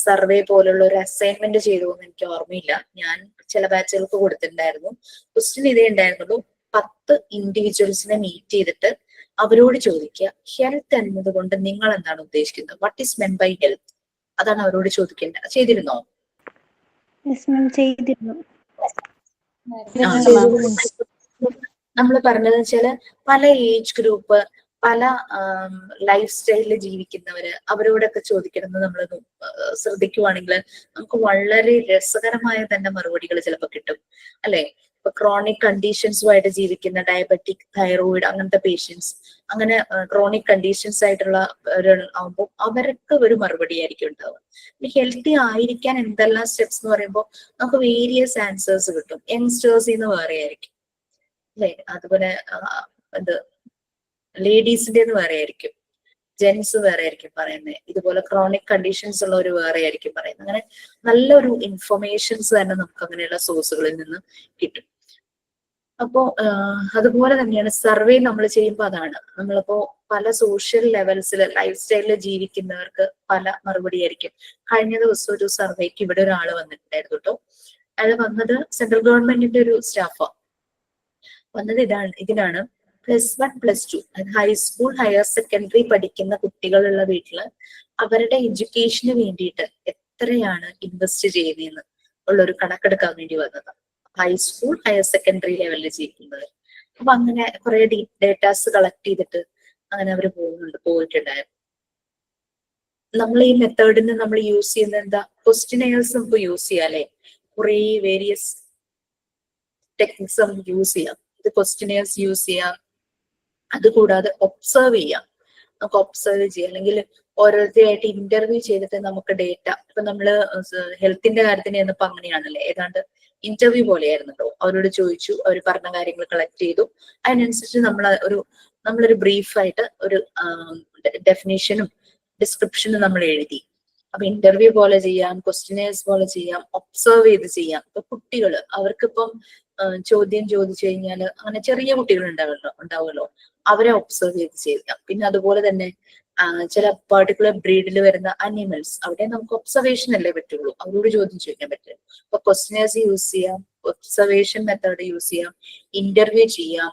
സർവേ പോലുള്ള ഒരു അസൈൻമെന്റ് ചെയ്തു എന്ന് എനിക്ക് ഓർമ്മയില്ല. ഞാൻ ചില ബാച്ചുകൾക്ക് കൊടുത്തിട്ടുണ്ടായിരുന്നു. ക്വസ്റ്റ്യൻ ഇതേ ഉണ്ടായിരുന്നുള്ളൂ, 10 ഇൻഡിവിജ്വൽസിനെ മീറ്റ് ചെയ്തിട്ട് അവരോട് ചോദിക്കുക, ഹെൽത്ത് എന്നത് കൊണ്ട് നിങ്ങൾ എന്താണ് ഉദ്ദേശിക്കുന്നത്, what is meant by health? അതാണ് അവരോട് ചോദിക്കേണ്ടത്. ചെയ്തിരുന്നോ? നമ്മൾ പറഞ്ഞതെന്ന് വെച്ചാല് പല ഏജ് ഗ്രൂപ്പ്, പല ലൈഫ് സ്റ്റൈലിൽ ജീവിക്കുന്നവര്, അവരോടൊക്കെ ചോദിക്കണമെന്ന് നമ്മൾ ശ്രദ്ധിക്കുവാണെങ്കിൽ നമുക്ക് വളരെ രസകരമായ തന്നെ മറുപടികൾ ചിലപ്പോൾ കിട്ടും അല്ലെ. ഇപ്പൊ ക്രോണിക് കണ്ടീഷൻസുമായിട്ട് ജീവിക്കുന്ന ഡയബറ്റിക്, തൈറോയിഡ് അങ്ങനത്തെ പേഷ്യൻസ്, അങ്ങനെ ക്രോണിക് കണ്ടീഷൻസ് ആയിട്ടുള്ള ആവുമ്പോൾ അവർക്ക് ഒരു മറുപടി ആയിരിക്കും ഉണ്ടാവുക. ഹെൽത്തി ആയിരിക്കാൻ എന്തെല്ലാം സ്റ്റെപ്സ് എന്ന് പറയുമ്പോൾ നമുക്ക് വേരിയസ് ആൻസേഴ്സ് കിട്ടും. യങ്സ്റ്റേഴ്സിന്ന് വേറെ ആയിരിക്കും അല്ലെ, അതുപോലെ ലേഡീസിന്റെ വേറെ ആയിരിക്കും, ജെൻസ് വേറെ ആയിരിക്കും പറയുന്നത്, ഇതുപോലെ ക്രോണിക് കണ്ടീഷൻസ് ഉള്ളവർ വേറെ ആയിരിക്കും പറയുന്നത്. അങ്ങനെ നല്ലൊരു ഇൻഫർമേഷൻസ് തന്നെ നമുക്ക് അങ്ങനെയുള്ള സോഴ്സുകളിൽ നിന്ന് കിട്ടും. അപ്പോ അതുപോലെ തന്നെയാണ് സർവേ നമ്മൾ ചെയ്യുമ്പോൾ അതാണ്, നമ്മളിപ്പോ പല സോഷ്യൽ ലെവൽസിൽ ലൈഫ് സ്റ്റൈലിൽ ജീവിക്കുന്നവർക്ക് പല മറുപടി ആയിരിക്കും. കഴിഞ്ഞ ദിവസം ഒരു സർവേക്ക് ഇവിടെ ഒരാൾ വന്നിട്ടുണ്ടായിരുന്നു കേട്ടോ. അയാൾ വന്നത് സെൻട്രൽ ഗവൺമെന്റിന്റെ ഒരു സ്റ്റാഫാണ്. വന്നത് ഇതിനാണ് +1 +2 ഹൈസ്കൂൾ ഹയർ സെക്കൻഡറി പഠിക്കുന്ന കുട്ടികളുള്ള വീട്ടില് അവരുടെ എഡ്യൂക്കേഷന് വേണ്ടിയിട്ട് എത്രയാണ് ഇൻവെസ്റ്റ് ചെയ്യുന്നതെന്ന് ഉള്ളൊരു കണക്കെടുക്കാൻ വേണ്ടി വന്നത്. ഹൈസ്കൂൾ ഹയർ സെക്കൻഡറി ലെവലിൽ ജീവിക്കുന്നത്. അപ്പൊ അങ്ങനെ കുറെ ഡേറ്റാസ് കളക്ട് ചെയ്തിട്ട് അങ്ങനെ അവർ പോയിട്ടുണ്ടായിരുന്നു. നമ്മൾ ഈ മെത്തേഡിന് നമ്മൾ യൂസ് ചെയ്യുന്നത് എന്താ? ക്വസ്റ്റ്യനെയേഴ്സ് നമുക്ക് യൂസ് ചെയ്യാം അല്ലെ. കുറെ വേരിയസ് ടെക്നിക്സ് നമുക്ക് യൂസ് ചെയ്യാം. ഇത് ക്വസ്റ്റ്യനെയേഴ്സ് യൂസ് ചെയ്യാം, അതുകൂടാതെ ഒബ്സർവ് ചെയ്യാം. നമുക്ക് ഒബ്സർവ് ചെയ്യാം, അല്ലെങ്കിൽ ഓരോരുത്തരായിട്ട് ഇന്റർവ്യൂ ചെയ്തിട്ട് നമുക്ക് ഡേറ്റ, ഇപ്പൊ നമ്മള് ഹെൽത്തിന്റെ കാര്യത്തിന് ചെന്നപ്പോ അങ്ങനെയാണല്ലേ, ഏതാണ്ട് ഇന്റർവ്യൂ പോലെയായിരുന്നല്ലോ. അവരോട് ചോദിച്ചു, അവർ പറഞ്ഞ കാര്യങ്ങൾ കളക്ട് ചെയ്തു, അതിനനുസരിച്ച് നമ്മളൊരു ബ്രീഫായിട്ട് ഒരു ഡെഫിനേഷനും ഡിസ്ക്രിപ്ഷനും നമ്മൾ എഴുതി. അപ്പൊ ഇന്റർവ്യൂ പോലെ ചെയ്യാം, ക്വസ്റ്റ്യനേഴ്സ് പോലെ ചെയ്യാം, ഒബ്സർവ് ചെയ്ത് ചെയ്യാം. ഇപ്പൊ കുട്ടികള് അവർക്കിപ്പം ചോദ്യം ചോദിച്ചു കഴിഞ്ഞാല് അങ്ങനെ ചെറിയ കുട്ടികൾ ഉണ്ടാവുമല്ലോ, അവരെ ഒബ്സർവ് ചെയ്ത് ചെയ്യാം. പിന്നെ അതുപോലെ തന്നെ ചില പെർട്ടിക്കുലർ ബ്രീഡിൽ വരുന്ന അനിമൽസ്, അവിടെ നമുക്ക് ഒബ്സർവേഷൻ അല്ലേ പറ്റുള്ളൂ, അവരോട് ചോദ്യം ചോദിക്കാൻ പറ്റും. അപ്പൊ ക്വസ്റ്റ്യനേഴ്സ് യൂസ് ചെയ്യാം, ഒബ്സർവേഷൻ മെത്തേഡ് യൂസ് ചെയ്യാം, ഇന്റർവ്യൂ ചെയ്യാം.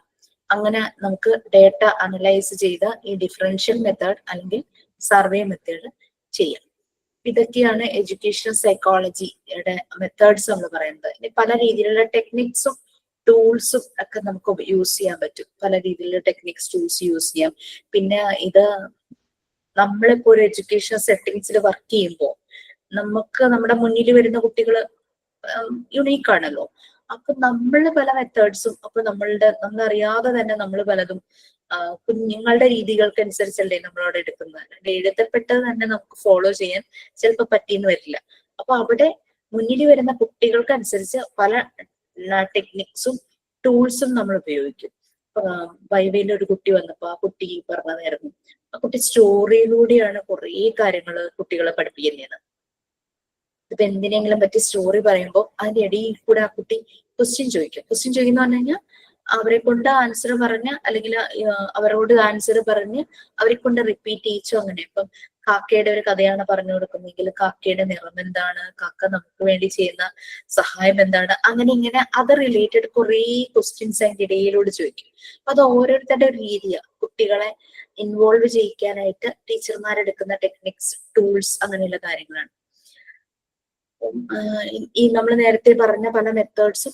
അങ്ങനെ നമുക്ക് ഡേറ്റ അനലൈസ് ചെയ്ത ഈ ഡിഫറൻഷ്യൽ മെത്തേഡ് അല്ലെങ്കിൽ സർവേ മെത്തേഡ് ചെയ്യാം. ഇതൊക്കെയാണ് എഡ്യൂക്കേഷണൽ സൈക്കോളജിയുടെ മെത്തേഡ്സ് നമ്മൾ പറയുന്നത്. ഇനി പല രീതിയിലുള്ള ടെക്നിക്സും ടൂൾസും ഒക്കെ നമുക്ക് യൂസ് ചെയ്യാൻ പറ്റും. പല രീതിയിലുള്ള ടെക്നിക്സ്, ടൂൾസ് യൂസ് ചെയ്യാം. പിന്നെ ഇത് നമ്മളിപ്പോ ഒരു എഡ്യൂക്കേഷണൽ സെറ്റിങ്സിൽ വർക്ക് ചെയ്യുമ്പോൾ നമുക്ക് നമ്മുടെ മുന്നിൽ വരുന്ന കുട്ടികള് യുണീക്ക് ആണല്ലോ. അപ്പൊ നമ്മൾ പല മെത്തേഡ്സും, അപ്പൊ നമ്മളറിയാതെ തന്നെ നമ്മൾ പലതും കുഞ്ഞുങ്ങളുടെ രീതികൾക്കനുസരിച്ചല്ലേ നമ്മളവിടെ എടുക്കുന്നത്. എഴുതപ്പെട്ടത് തന്നെ നമുക്ക് ഫോളോ ചെയ്യാൻ ചിലപ്പോൾ പറ്റിയെന്ന് വരില്ല. അപ്പൊ അവിടെ മുന്നിൽ വരുന്ന കുട്ടികൾക്കനുസരിച്ച് പല ടെക്നിക്സും ടൂൾസും നമ്മൾ ഉപയോഗിക്കും. വൈവയിൽ ഒരു കുട്ടി വന്നപ്പോ ആ കുട്ടി പറഞ്ഞതായിരുന്നു, ആ കുട്ടി സ്റ്റോറിയിലൂടെയാണ് കുറേ കാര്യങ്ങൾ കുട്ടികളെ പഠിപ്പിക്കുന്നത്. ഇപ്പൊ എന്തിനെങ്കിലും പറ്റി സ്റ്റോറി പറയുമ്പോൾ അതിന്റെ ഇടയിൽ കൂടെ ആ കുട്ടി ക്വസ്റ്റ്യൻ ചോദിക്കും. ക്വസ്റ്റ്യൻ ചോദിക്കുന്ന പറഞ്ഞു കഴിഞ്ഞാൽ അവരെ കൊണ്ട് ആൻസർ പറഞ്ഞ്, അല്ലെങ്കിൽ അവരോട് ആൻസർ പറഞ്ഞ് അവരെ കൊണ്ട് റിപ്പീറ്റ് ചെയ്യിച്ചു. അങ്ങനെ ഇപ്പം കാക്കയുടെ ഒരു കഥയാണ് പറഞ്ഞു കൊടുക്കുന്നെങ്കിൽ കാക്കയുടെ നിറം എന്താണ്, കാക്ക നമുക്ക് വേണ്ടി ചെയ്യുന്ന സഹായം എന്താണ്, അങ്ങനെ ഇങ്ങനെ അത് റിലേറ്റഡ് കുറെ ക്വസ്റ്റ്യൻസ് അതിന്റെ ഇടയിലൂടെ ചോദിക്കും. അപ്പൊ അത് ഓരോരുത്തരുടെ ഒരു രീതിയാണ് കുട്ടികളെ ഇൻവോൾവ് ചെയ്യിക്കാനായിട്ട് ടീച്ചർമാരെടുക്കുന്ന ടെക്നിക്സ്, ടൂൾസ്, അങ്ങനെയുള്ള കാര്യങ്ങളാണ്. ഈ നമ്മൾ നേരത്തെ പറഞ്ഞ പല മെത്തേഡ്സും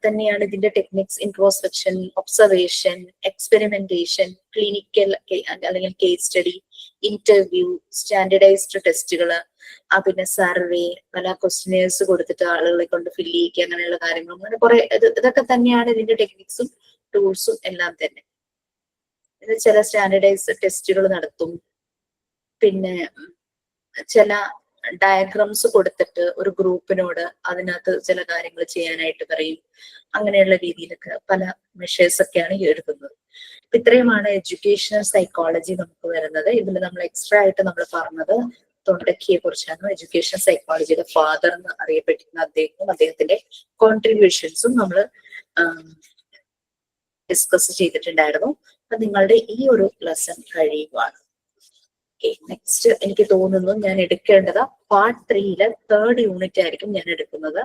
തന്നെയാണ് ഇതിന്റെ techniques. Introspection, observation, experimentation, clinical അല്ലെങ്കിൽ കേസ് സ്റ്റഡി, ഇന്റർവ്യൂ, സ്റ്റാൻഡർഡൈസ്ഡ് ടെസ്റ്റുകൾ, പിന്നെ സർവേ, പല ക്വസ്റ്റ്യനേഴ്സ് കൊടുത്തിട്ട് ആളുകളെ കൊണ്ട് ഫില്ല് ചെയ്യിക്കുക, അങ്ങനെയുള്ള കാര്യങ്ങളും, അങ്ങനെ കുറെ ഇതൊക്കെ തന്നെയാണ് ഇതിന്റെ ടെക്നിക്സും ടൂൾസും എല്ലാം തന്നെ. ചില സ്റ്റാൻഡർഡൈസ്ഡ് ടെസ്റ്റുകൾ നടത്തും. പിന്നെ ചില ഡയഗ്രാംസ് കൊടുത്തിട്ട് ഒരു ഗ്രൂപ്പിനോട് അതിനകത്ത് ചില കാര്യങ്ങൾ ചെയ്യാനായിട്ട് പറയും. അങ്ങനെയുള്ള രീതിയിലൊക്കെ പല മെഷേഴ്സ് ഒക്കെയാണ് എടുക്കുന്നത്. ഇത്രയുമാണ് എഡ്യൂക്കേഷണൽ സൈക്കോളജി നമുക്ക് വരുന്നത്. ഇതിൽ നമ്മൾ എക്സ്ട്രാ ആയിട്ട് നമ്മൾ പറഞ്ഞത് തൊണ്ടക്കിയെ കുറിച്ചാണ്. എഡ്യൂക്കേഷൻ സൈക്കോളജിയുടെ ഫാദർ എന്ന് അറിയപ്പെട്ടിരുന്ന അദ്ദേഹവും അദ്ദേഹത്തിന്റെ കോൺട്രിബ്യൂഷൻസും നമ്മൾ ഡിസ്കസ് ചെയ്തിട്ടുണ്ടായിരുന്നു. അപ്പൊ നിങ്ങളുടെ ഈ ഒരു ലെസൺ കഴിയുവാണ്. നെക്സ്റ്റ് എനിക്ക് തോന്നുന്നു ഞാൻ എടുക്കേണ്ടത് പാർട്ട് 3-ലെ 3rd യൂണിറ്റ് ആയിരിക്കും ഞാൻ എടുക്കുന്നത്,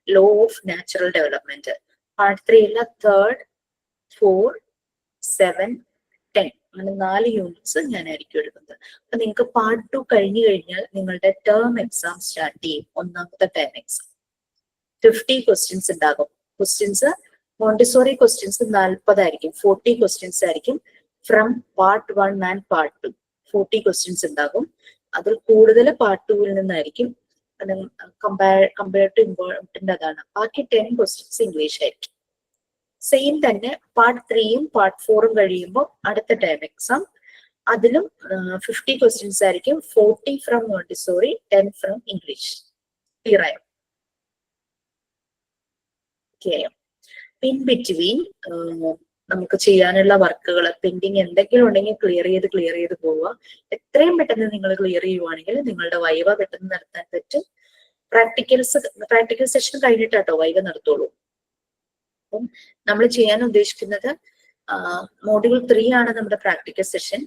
law of natural development. Part 3-ലെ 3rd, 4, 7, 10 അങ്ങനെ 4 യൂണിറ്റ്സ് ഞാനായിരിക്കും എടുക്കുന്നത്. അപ്പൊ നിങ്ങൾക്ക് പാർട്ട് 2 കഴിഞ്ഞു കഴിഞ്ഞാൽ നിങ്ങളുടെ ടേം എക്സാം സ്റ്റാർട്ട് ചെയ്യും. ഒന്നാമത്തെ ടേം എക്സാം 50 ക്വസ്റ്റ്യൻസ് ഉണ്ടാകും. ക്വസ്റ്റ്യൻസ് മോണ്ടിസോറി ക്വസ്റ്റ്യൻസ് 40 ആയിരിക്കും, 40 ക്വസ്റ്റ്യൻസ് ആയിരിക്കും. From part 1 and part 2 40 questions ഉണ്ടാകും. അതിൽ കൂടുതൽ പാർട്ട് 2-ൽ നിന്നായിരിക്കും. കമ്പയർ ടു ഇമ്പോർട്ടന്റ് അതാണ്. ബാക്കി 10 ക്വസ്റ്റ്യൻസ് ഇംഗ്ലീഷ് ആയിരിക്കും. സെയിം തന്നെ പാർട്ട് 3-യും പാർട്ട് 4-ഉം കഴിയുമ്പോൾ അടുത്ത ടേം എക്സാം, അതിലും 50 ക്വസ്റ്റ്യൻസ് ആയിരിക്കും. 40 from Montessori, 10 from English. Clear ആയോ? ഇൻ ബിറ്റ്വീൻ നമുക്ക് ചെയ്യാനുള്ള വർക്കുകൾ പെൻഡിങ് എന്തെങ്കിലും ഉണ്ടെങ്കിൽ ക്ലിയർ ചെയ്ത് പോവുക. എത്രയും പെട്ടെന്ന് നിങ്ങൾ ക്ലിയർ ചെയ്യുവാണെങ്കിൽ നിങ്ങളുടെ വൈവ പെട്ടെന്ന് നടത്താൻ പറ്റും. പ്രാക്ടിക്കൽ സെഷൻ കഴിഞ്ഞിട്ടാട്ടോ വൈവ നടത്തുള്ളൂ. അപ്പം നമ്മൾ ചെയ്യാൻ ഉദ്ദേശിക്കുന്നത് മോഡ്യൂൾ 3 ആണ് നമ്മുടെ പ്രാക്ടിക്കൽ സെഷൻ.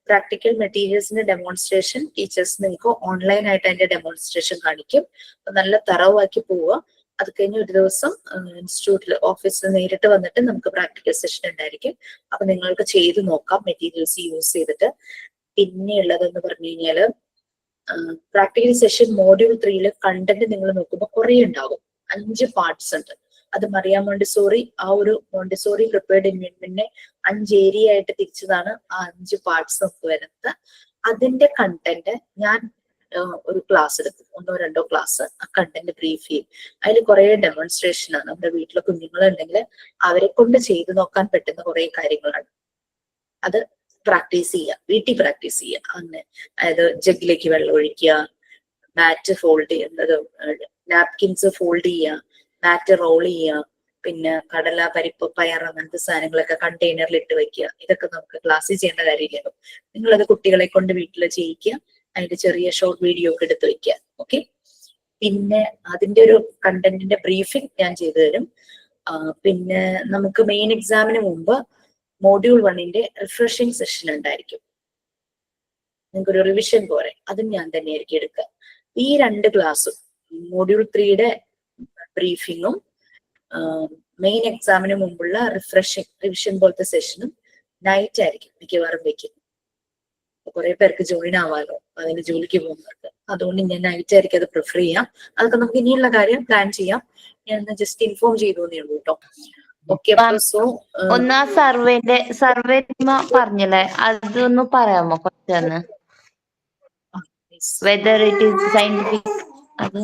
പ്രാക്ടിക്കൽ മെറ്റീരിയൽസിന്റെ ഡെമോൺസ്ട്രേഷൻ ടീച്ചേഴ്സ് നിങ്ങൾക്ക് ഓൺലൈൻ ആയിട്ട് അതിന്റെ ഡെമോൺസ്ട്രേഷൻ കാണിക്കും. അപ്പൊ നല്ല തറവാക്കി പോവുക. അത് കഴിഞ്ഞ് ഒരു ദിവസം ഇൻസ്റ്റിറ്റ്യൂട്ടിൽ ഓഫീസിൽ നേരിട്ട് വന്നിട്ട് നമുക്ക് പ്രാക്ടിക്കൽ സെഷൻ ഉണ്ടായിരിക്കും. അപ്പൊ നിങ്ങൾക്ക് ചെയ്ത് നോക്കാം മെറ്റീരിയൽസ് യൂസ് ചെയ്തിട്ട്. പിന്നെ ഉള്ളതെന്ന് പറഞ്ഞു കഴിഞ്ഞാല് പ്രാക്ടിക്കൽ സെഷൻ മോഡ്യൂൾ 3-ല് കണ്ടന്റ് നിങ്ങൾ നോക്കുമ്പോൾ കുറെ ഉണ്ടാകും. 5 പാർട്സ് ഉണ്ട്. അത് മറിയാം മോണ്ടിസോറി ആ ഒരു മോണ്ടിസോറി പ്രിപ്പയർഡ് എൻവയോൺമെന്റിനെ 5 ഏരിയ ആയിട്ട് തിരിച്ചതാണ് ആ 5 പാർട്സ് നമുക്ക് വരുന്നത്. അതിന്റെ കണ്ടന്റ് ഞാൻ ഒരു ക്ലാസ് എടുക്കും, 1 or 2 ക്ലാസ് ആ കണ്ടന്റ് ബ്രീഫ് ചെയ്യും. അതിൽ കുറെ ഡെമോൺസ്ട്രേഷൻ ആണ്. നമ്മുടെ വീട്ടിലെ കുഞ്ഞുങ്ങളുണ്ടെങ്കിൽ അവരെ കൊണ്ട് ചെയ്തു നോക്കാൻ പറ്റുന്ന കുറെ കാര്യങ്ങളാണ്. അത് പ്രാക്ടീസ് ചെയ്യുക, വീട്ടിൽ പ്രാക്ടീസ് ചെയ്യുക. അങ്ങനെ അതായത് ജഗ്ഗിലേക്ക് വെള്ളം ഒഴിക്കുക, മാറ്റ് ഫോൾഡ് ചെയ്യുന്നത്, നാപ്കിൻസ് ഫോൾഡ് ചെയ്യുക, മാറ്റ് റോൾ ചെയ്യുക, പിന്നെ കടല, പരിപ്പ്, പയർ അങ്ങനത്തെ സാധനങ്ങളൊക്കെ കണ്ടെയ്നറിൽ ഇട്ട് വെക്കുക. ഇതൊക്കെ നമുക്ക് ക്ലാസ്സിൽ ചെയ്യേണ്ട കാര്യമില്ലല്ലോ. നിങ്ങളത് കുട്ടികളെ കൊണ്ട് വീട്ടിൽ ചെയ്യിക്കുക. അതിന്റെ ചെറിയ ഷോർട്ട് വീഡിയോ ഒക്കെ എടുത്ത് വെക്കുക. ഓക്കെ. പിന്നെ അതിന്റെ ഒരു കണ്ടന്റിന്റെ ബ്രീഫിംഗ് ഞാൻ ചെയ്തു തരും. പിന്നെ നമുക്ക് മെയിൻ എക്സാമിന് മുമ്പ് മോഡ്യൂൾ 1-ന്റെ റിഫ്രഷിംഗ് സെഷൻ ഉണ്ടായിരിക്കും. നിങ്ങൾക്കൊരു റിവിഷൻ പോലെ അതും ഞാൻ തന്നെയായിരിക്കും എടുക്കുക. ഈ 2 ക്ലാസ്സും മോഡ്യൂൾ 3-യുടെ ബ്രീഫിങ്ങും മെയിൻ എക്സാമിന് മുമ്പുള്ള റിവിഷൻ പോലത്തെ സെഷനും നൈറ്റ് ആയിരിക്കും മിക്കവാറും വെക്കുന്നത്. കുറെ പേർക്ക് ജോയിൻ ആവാലോ അതിന് ജോലിക്ക് പോകുന്നവർക്ക്. അതുകൊണ്ട് ഞാൻ നൈറ്റ് ആയിരിക്കും അത് പ്രിഫർ ചെയ്യാം. അതൊക്കെ നമുക്ക് ഇനിയുള്ള കാര്യം പ്ലാൻ ചെയ്യാം. ഞാൻ ജസ്റ്റ് ഇൻഫോം ചെയ്തു തന്നേ ഉള്ളൂ കേട്ടോ. ഓക്കെ. സോ ഒന്നാ സർവേ പറഞ്ഞില്ലേ, അതൊന്ന് പറയാമോ കുറച്ചൊന്ന്? വെദർ ഇറ്റ് ഈസ് സയന്റിഫിക് അത്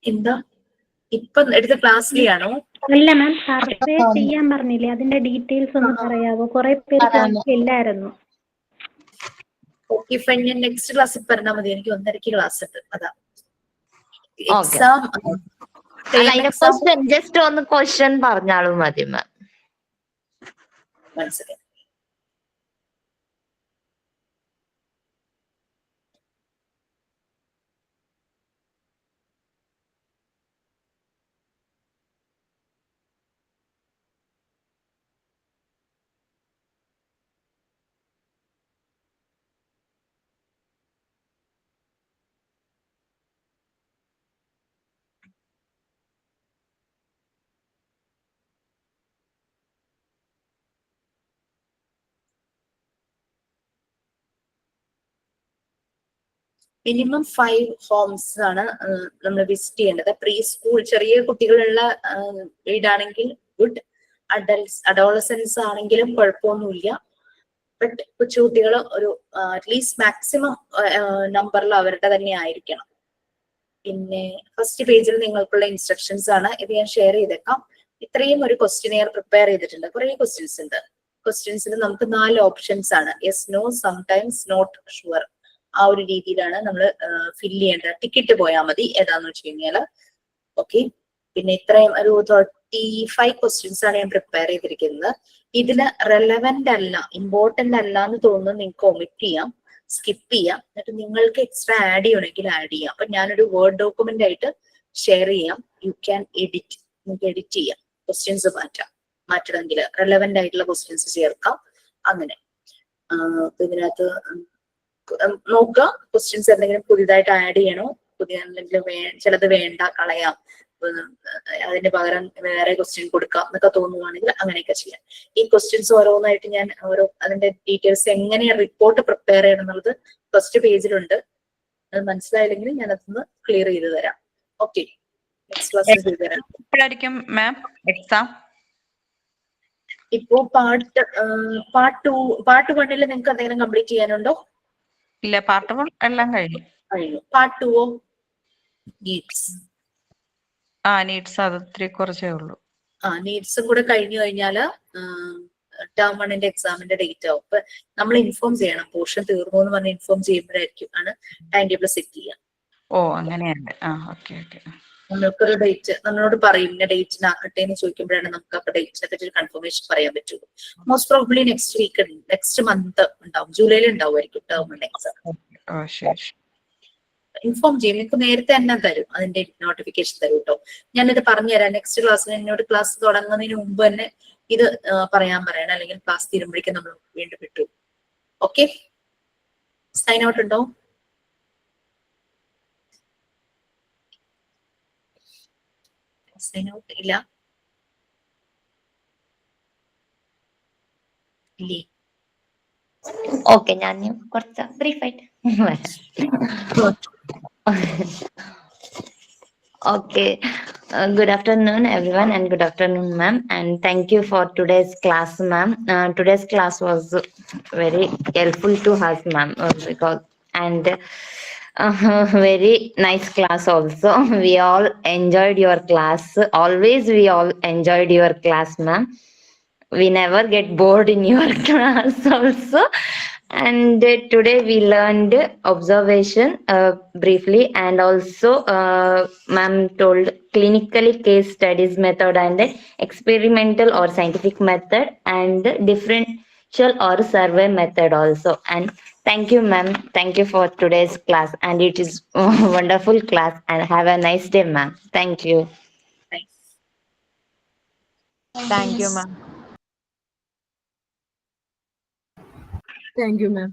എന്താ ഇപ്പൊ എടുത്ത ക്ലാസ്സിലെയാണോ? അല്ല മാം, സർവേ ചെയ്യാൻ പറഞ്ഞില്ലേ, അതിന്റെ ഡീറ്റെയിൽസ് ഒന്ന് പറയാവോ? കുറെ പേര് ഇല്ലായിരുന്നു. ഓക്കെ ഫൈൻ, ഞാൻ നെക്സ്റ്റ് ക്ലാസ്സിൽ പറഞ്ഞാൽ മതി. എനിക്ക് 1:30 ക്ലാസ് ഉണ്ട്. അതാ എക്സാം. ജസ്റ്റ് ഒന്ന് ക്വസ്റ്റ്യൻ പറഞ്ഞാലും മതി മാം. Once again. മിനിമം 5 ഹോംസ് ആണ് നമ്മൾ വിസിറ്റ് ചെയ്യേണ്ടത്. പ്രീ സ്കൂൾ ചെറിയ കുട്ടികളുള്ള വീടാണെങ്കിൽ ഗുഡ്, അഡോളസൻസ് ആണെങ്കിലും കുഴപ്പമൊന്നുമില്ല. ബട്ട് കൊച്ചുകുട്ടികൾ ഒരു അറ്റ്ലീസ്റ്റ് മാക്സിമം നമ്പറിൽ അവരുടെ തന്നെ ആയിരിക്കണം. പിന്നെ ഫസ്റ്റ് പേജിൽ നിങ്ങൾക്കുള്ള ഇൻസ്ട്രക്ഷൻസ് ആണ് ഇത്, ഞാൻ ഷെയർ ചെയ്തേക്കാം. ഇത്രയും ഒരു ക്വസ്റ്റ്യനെയർ പ്രിപ്പയർ ചെയ്തിട്ടുണ്ട്. കുറെ ക്വസ്റ്റ്യൻസ് ഉണ്ട്. ക്വസ്റ്റ്യൻസിൽ നമുക്ക് 4 ഓപ്ഷൻസ് ആണ്, yes, no, sometimes, not sure. ആ ഒരു രീതിയിലാണ് നമ്മൾ ഫില്ല് ചെയ്യേണ്ടത്. ടിക്കറ്റ് പോയാൽ മതി ഏതാന്ന് വെച്ച് കഴിഞ്ഞാൽ. ഓക്കെ, പിന്നെ ഇത്രയും ഒരു 35 ക്വസ്റ്റ്യൻസ് ആണ് ഞാൻ പ്രിപ്പയർ ചെയ്തിരിക്കുന്നത്. ഇതിന് റെലവെന്റ് അല്ല, ഇമ്പോർട്ടന്റ് അല്ല എന്ന് തോന്നുന്നു നിങ്ങൾക്ക് ഒമിറ്റ് ചെയ്യാം, സ്കിപ്പ് ചെയ്യാം. എന്നിട്ട് നിങ്ങൾക്ക് എക്സ്ട്രാ ആഡ് ചെയ്യണമെങ്കിൽ ആഡ് ചെയ്യാം. അപ്പൊ ഞാനൊരു വേർഡ് ഡോക്യുമെന്റ് ആയിട്ട് ഷെയർ ചെയ്യാം. യു ക്യാൻ എഡിറ്റ്, നിങ്ങൾക്ക് എഡിറ്റ് ചെയ്യാം, ക്വസ്റ്റ്യൻസ് മാറ്റണമെങ്കിൽ റെലവെന്റ് ആയിട്ടുള്ള ക്വസ്റ്റ്യൻസ് ചേർക്കാം. അങ്ങനെ ഇതിനകത്ത് നോക്കുക, ക്വസ്റ്റ്യൻസ് എന്തെങ്കിലും പുതിയതായിട്ട് ആഡ് ചെയ്യണോ, പുതിയ എന്തെങ്കിലും ചിലത് വേണ്ട കളയാം, അതിന് പകരം വേറെ ക്വസ്റ്റ്യൻ കൊടുക്കാം എന്നൊക്കെ തോന്നുവാണെങ്കിൽ അങ്ങനെയൊക്കെ ചെയ്യാം. ഈ ക്വസ്റ്റ്യൻസ് ഓരോന്നായിട്ട് ഞാൻ അതിന്റെ ഡീറ്റെയിൽസ് എങ്ങനെ റിപ്പോർട്ട് പ്രിപ്പയർ ചെയ്യണം എന്നുള്ളത് ഫസ്റ്റ് പേജിലുണ്ട്. അത് മനസ്സിലായില്ലെങ്കിൽ ഞാൻ അതൊന്ന് ക്ലിയർ ചെയ്ത് തരാം. ഓക്കെ, നെക്സ്റ്റ് ക്ലാസ്സിൽ ചെയ്ത് തരാം. എപ്പോഴായിരിക്കും മാം എക്സാം? ഇപ്പോ പാർട്ട് 1 നിങ്ങൾക്ക് എന്തെങ്കിലും കംപ്ലീറ്റ് ചെയ്യാനുണ്ടോ? ഇല്ല, പാർട്ട് 1 എല്ലാം കഴിഞ്ഞു. Part 2 needs. നീഡ്സ് അത് ഇത്തിരി കുറച്ചേ ഉള്ളൂ. നീഡ്സും കൂടെ കഴിഞ്ഞു കഴിഞ്ഞാല് ടേം 1 എക്സാമിന്റെ ഡേറ്റ് ആവും. അപ്പൊ നമ്മൾ ഇൻഫോം ചെയ്യണം, പോർഷൻ തീർന്നു എന്ന് പറഞ്ഞ് ഇൻഫോം ചെയ്യുമ്പോഴായിരിക്കും ടൈം ടേബിൾ സെറ്റ് ചെയ്യാം. ഓ, അങ്ങനെയാണ്. Okay okay. നമ്മൾക്കൊരു ഡേറ്റ് നമ്മളോട് പറയും, ഇന്ന ഡേറ്റിനാക്കട്ടെ എന്ന് ചോദിക്കുമ്പോഴാണ് നമുക്ക് ആ ഡേറ്റിനെ പറ്റി ഒരു കൺഫർമേഷൻ പറയാൻ പറ്റുള്ളൂ. മോസ്റ്റ് പ്രോബ്ലി നെക്സ്റ്റ് മന്ത് ഉണ്ടാവും, ജൂലൈയിൽ ഉണ്ടാവുമായിരിക്കും ടേം 1 എക്സാം. ഇൻഫോം ചെയ്യും, നിങ്ങൾക്ക് നേരത്തെ തന്നെ തരും, അതിന്റെ നോട്ടിഫിക്കേഷൻ തരും കേട്ടോ. ഞാനിത് പറഞ്ഞുതരാം. നെക്സ്റ്റ് ക്ലാസ്സിൽ എന്നോട് ക്ലാസ് തുടങ്ങുന്നതിന് മുമ്പ് തന്നെ ഇത് പറയണം, അല്ലെങ്കിൽ ക്ലാസ് തീരുമ്പോഴേക്കും നമ്മൾ വീണ്ടും വിട്ടു. ഓക്കെ, സൈൻ ഔട്ട് ഉണ്ടോ? സൈൻ ഔട്ട് ഇല്ല. ഓക്കെ, ഞാൻ കുറച്ച് ബ്രീഫായിട്ട് Okay. Good afternoon, everyone, and good afternoon, ma'am. And thank you for today's class, ma'am. Today's class was very helpful to us, ma'am, very nice class also. We all enjoyed your class. Always, we all enjoyed your class, ma'am. We never get bored in your class also. And today we learned observation briefly, and also ma'am told clinically case studies method and experimental or scientific method and differential or survey method also. And thank you, ma'am. Thank you for today's class, and it is a wonderful class. And have a nice day, ma'am. Thank you. Thanks. Thank you, ma'am. Thank you, ma'am.